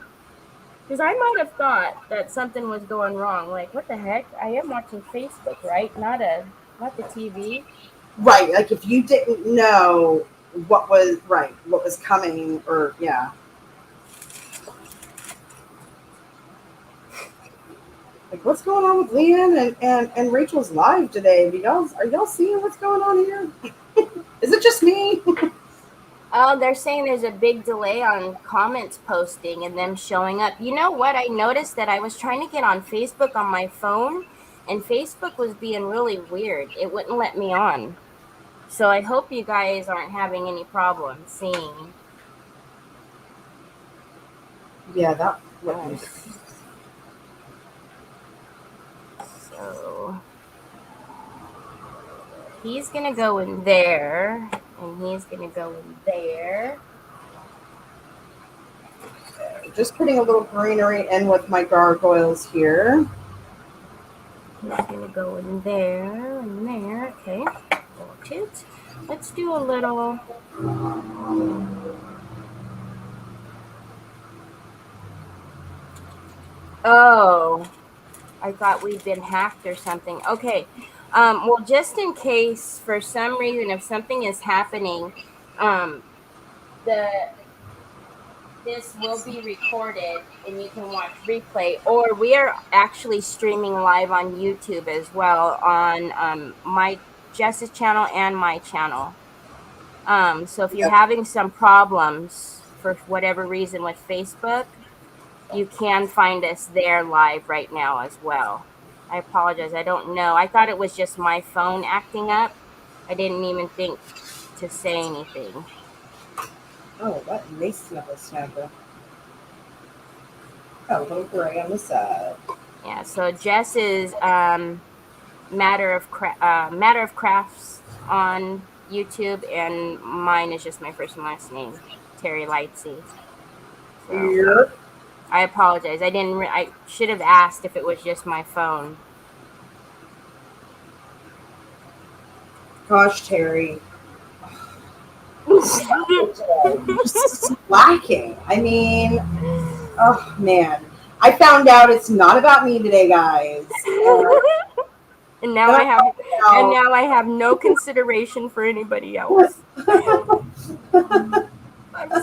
Because I might have thought that something was going wrong. Like, what the heck? I am watching Facebook, right? Not the TV. Right, like if you didn't know what was coming, or yeah. Like, what's going on with Leanne and Rachel's live today? Are y'all seeing what's going on here? Is it just me? Oh, they're saying there's a big delay on comments posting and them showing up. You know what? I noticed that I was trying to get on Facebook on my phone, and Facebook was being really weird. It wouldn't let me on. So I hope you guys aren't having any problems seeing. Yeah, that. So he's gonna go in there, and he's gonna go in there. Just putting a little greenery in with my gargoyles here. He's gonna go in there and there. Okay, got it. Let's do a little. Oh, I thought we'd been hacked or something. Okay. Well, just in case, for some reason, if something is happening, this will be recorded and you can watch replay. Or we are actually streaming live on YouTube as well on my Jess's channel and my channel. So if you're having some problems for whatever reason with Facebook, you can find us there live right now as well. I apologize. I don't know. I thought it was just my phone acting up. I didn't even think to say anything. Oh, what nice snuggle snapper. Oh, a little gray on the side. Yeah. So Jess is Matter of Crafts on YouTube, and mine is just my first and last name, Terry Lightsey. So. Yep. I apologize. I should have asked if it was just my phone. Gosh, Terry. Lacking. I mean, oh man. I found out it's not about me today, guys. And now I have no consideration for anybody else. I'm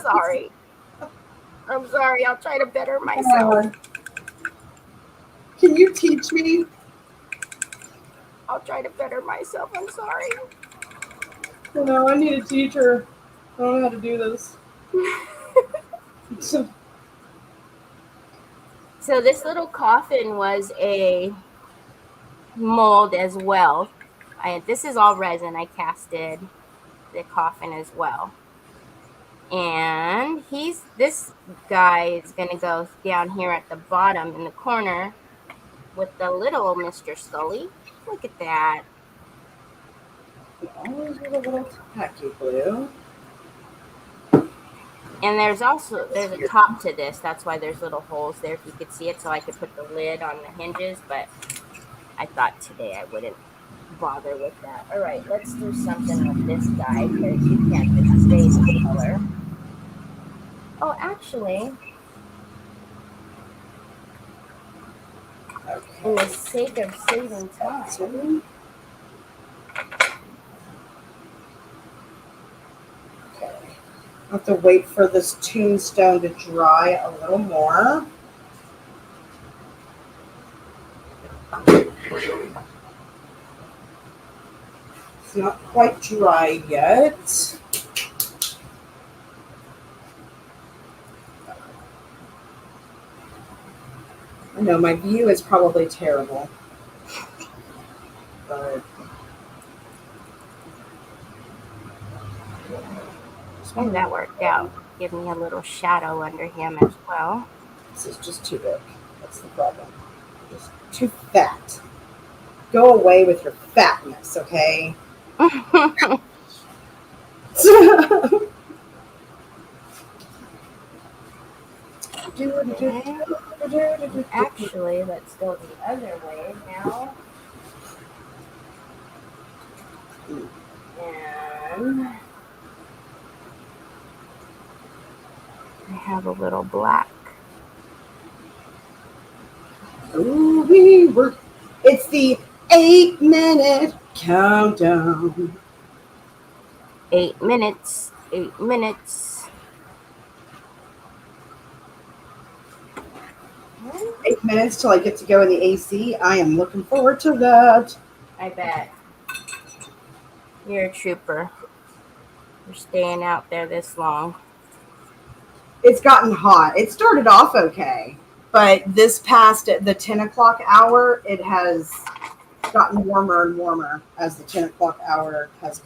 sorry. I'll try to better myself. Can you teach me? I'll try to better myself. I'm sorry. I need a teacher. I don't know how to do this. So this little coffin was a mold as well. This is all resin. I casted the coffin as well. And this guy is going to go down here at the bottom in the corner with the little Mr. Scully. Look at that. Always with a little tacky glue. And there's a top to this. That's why there's little holes there if you could see it, so I could put the lid on the hinges, but I thought today I wouldn't bother with that. All right, let's do something with this guy because you can't just stay the color. Oh, actually, Okay. in the sake of saving time, Okay. I have to wait for this tombstone to dry a little more. It's not quite dry yet. I know my view is probably terrible, but and that worked out. Give me a little shadow under him as well. this is just too big. That's the problem. Just too fat. Go away with your fatness, okay? Actually, let's go the other way now. And I have a little black. Ooh, it's the 8-minute countdown. 8 minutes. 8 minutes. 8 minutes till I get to go in the AC. I am looking forward to that. I bet. You're a trooper. You're staying out there this long. It's gotten hot. It started off okay, but this past the 10 o'clock hour, it has gotten warmer and warmer as the 10 o'clock hour has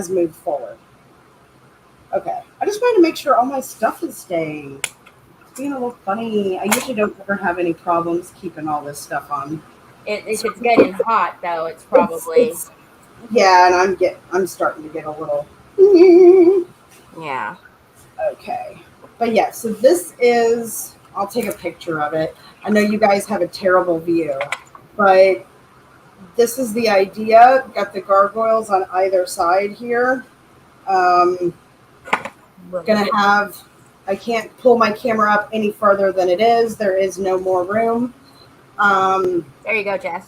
moved forward. Okay, I just wanted to make sure all my stuff is staying. It's being a little funny. I usually don't ever have any problems keeping all this stuff on. If it's getting hot, though, it's probably yeah, and I'm starting to get a little yeah. Okay, but yeah. So this is. I'll take a picture of it. I know you guys have a terrible view, but this is the idea. Got the gargoyles on either side here. Gonna have. I can't pull my camera up any further than it is. There is no more room. There you go, Jess.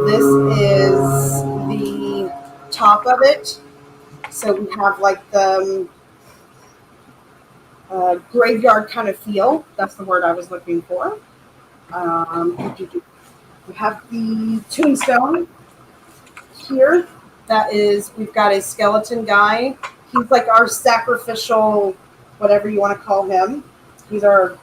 This is the top of it. So we have like the graveyard kind of feel. That's the word I was looking for. We have the tombstone here. We've got a skeleton guy. He's like our sacrificial, whatever you want to call him. He's what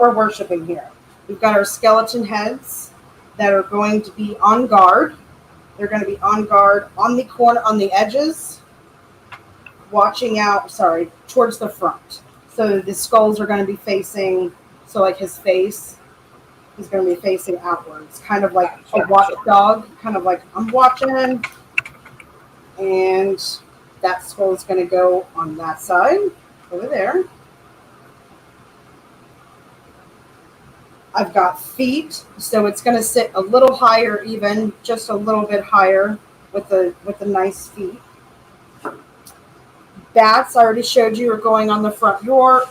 we're worshiping here. We've got our skeleton heads that are going to be on guard. They're going to be on guard on the corner, on the edges, watching out, towards the front. So the skulls are going to be facing, so like his face is going to be facing outwards, kind of like a watchdog, kind of like I'm watching, and that skull is going to go on that side, over there. I've got feet, so it's going to sit a little higher, even just a little bit higher with the nice feet. Bats, I already showed you, are going on the front drawers.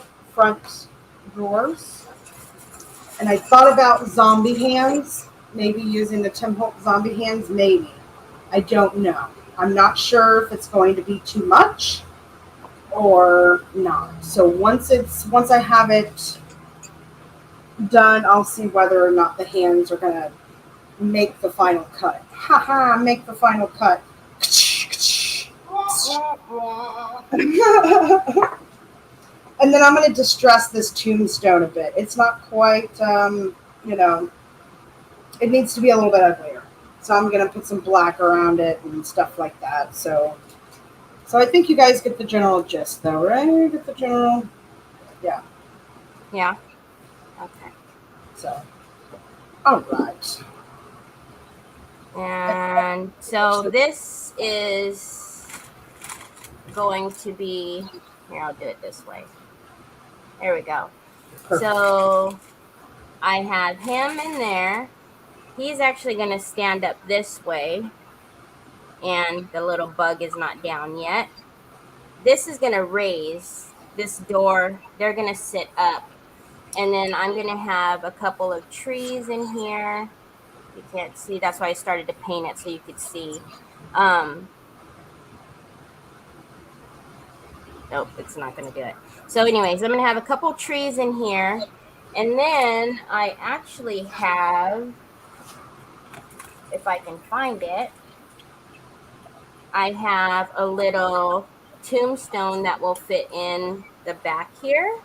And I thought about zombie hands, maybe using the Tim Holtz zombie hands, maybe. I don't know. I'm not sure if it's going to be too much or not. So once I have it done, I'll see whether or not the hands are going to make the final cut. Haha, make the final cut. And then I'm going to distress this tombstone a bit. It's not quite, it needs to be a little bit uglier. So I'm going to put some black around it and stuff like that. So I think you guys get the general gist, though, right? You get the general, yeah. Yeah. Okay. So, all right. And so this is going to be, here, I'll do it this way. There we go. Perfect. So I have him in there. He's actually going to stand up this way. And the little bug is not down yet. This is going to raise this door. They're going to sit up. And then I'm going to have a couple of trees in here. You can't see. That's why I started to paint it so you could see. Nope, it's not going to do it. So anyways, I'm going to have a couple trees in here. And then I actually have, if I can find it, I have a little tombstone that will fit in the back here.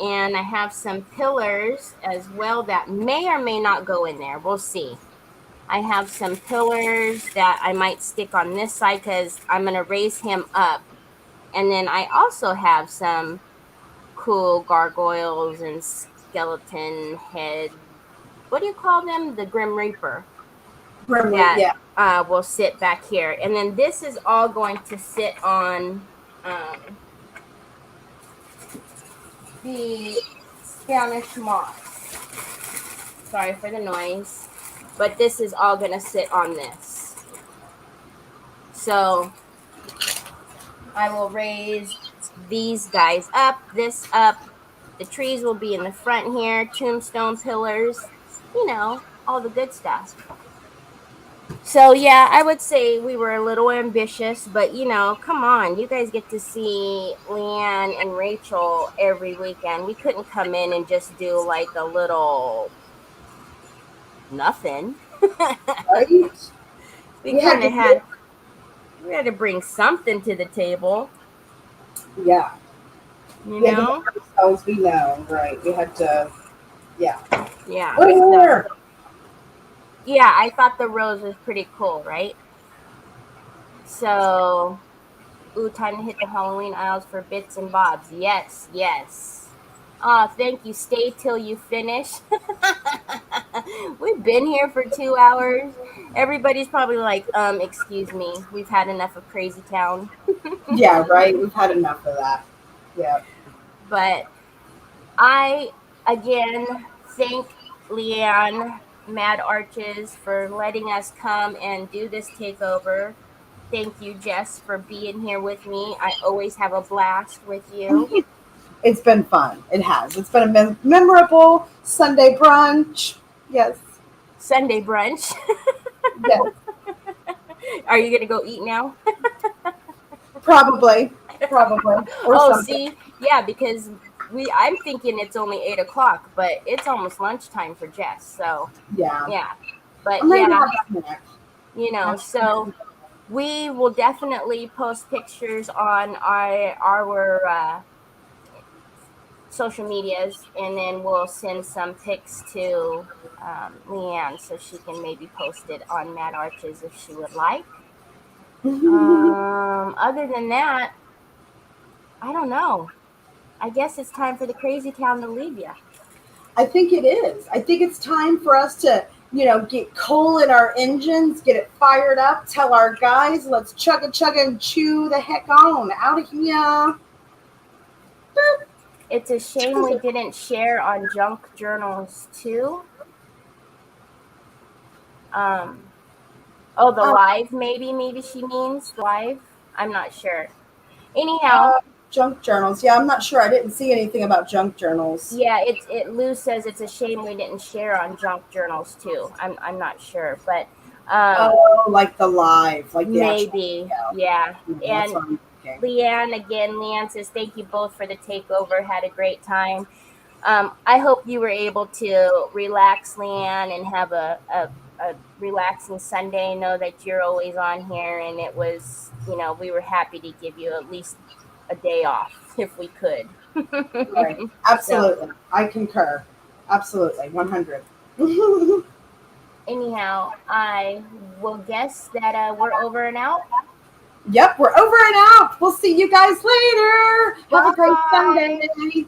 And I have some pillars as well that may or may not go in there. We'll see. I have some pillars that I might stick on this side because I'm going to raise him up. And then I also have some cool gargoyles and skeleton head. What do you call them? The Grim Reaper. That will sit back here. And then this is all going to sit on the Spanish moss. Sorry for the noise. But this is all going to sit on this. So I will raise these guys up, this up. The trees will be in the front here, tombstone pillars, all the good stuff. So yeah, I would say we were a little ambitious, but come on, you guys get to see Leanne and Rachel every weekend. We couldn't come in and just do like a little nothing. Right? We had to bring something to the table. Yeah. You know? Ourselves, we know, right? We had to, yeah. Yeah. So, yeah, I thought the rose was pretty cool, right? So, time to hit the Halloween aisles for bits and bobs. Yes, yes. Thank you. Stay till you finish. We've been here for 2 hours. Everybody's probably like, excuse me, we've had enough of Crazy Town. Yeah, right. We've had enough of that. Yeah. But I, again, thank Leanne Mad Arches for letting us come and do this takeover. Thank you, Jess, for being here with me. I always have a blast with you. It's been fun. It has. It's been a memorable Sunday brunch. Yes. Sunday brunch. Yes. Are you going to go eat now? Probably. Or something. See? Yeah, because I'm thinking it's only 8:00, but it's almost lunchtime for Jess. So yeah. But so we will definitely post pictures on our social medias, and then we'll send some pics to Leanne so she can maybe post it on Mad Arches if she would like. Other than that, I don't know. I guess it's time for the Crazy Town to leave you. I think it is. I think it's time for us to, get coal in our engines, get it fired up, tell our guys, let's chug and chew the heck on. Out of here. It's a shame we didn't share on Junk Journals too. The live, maybe she means live. I'm not sure. Anyhow. Junk journals. Yeah, I'm not sure. I didn't see anything about junk journals. Yeah, Lou says it's a shame we didn't share on Junk Journals too. I'm not sure, but like the live, like the maybe, actual, yeah. And Leanne says thank you both for the takeover. Had a great time. I hope you were able to relax, Leanne, and have a relaxing Sunday. Know that you're always on here, and it was, we were happy to give you at least a day off if we could. Right. Absolutely. I concur. Absolutely. 100. Anyhow, I will guess that we're over and out. Yep, we're over and out. We'll see you guys later. Have a great Bye. Sunday.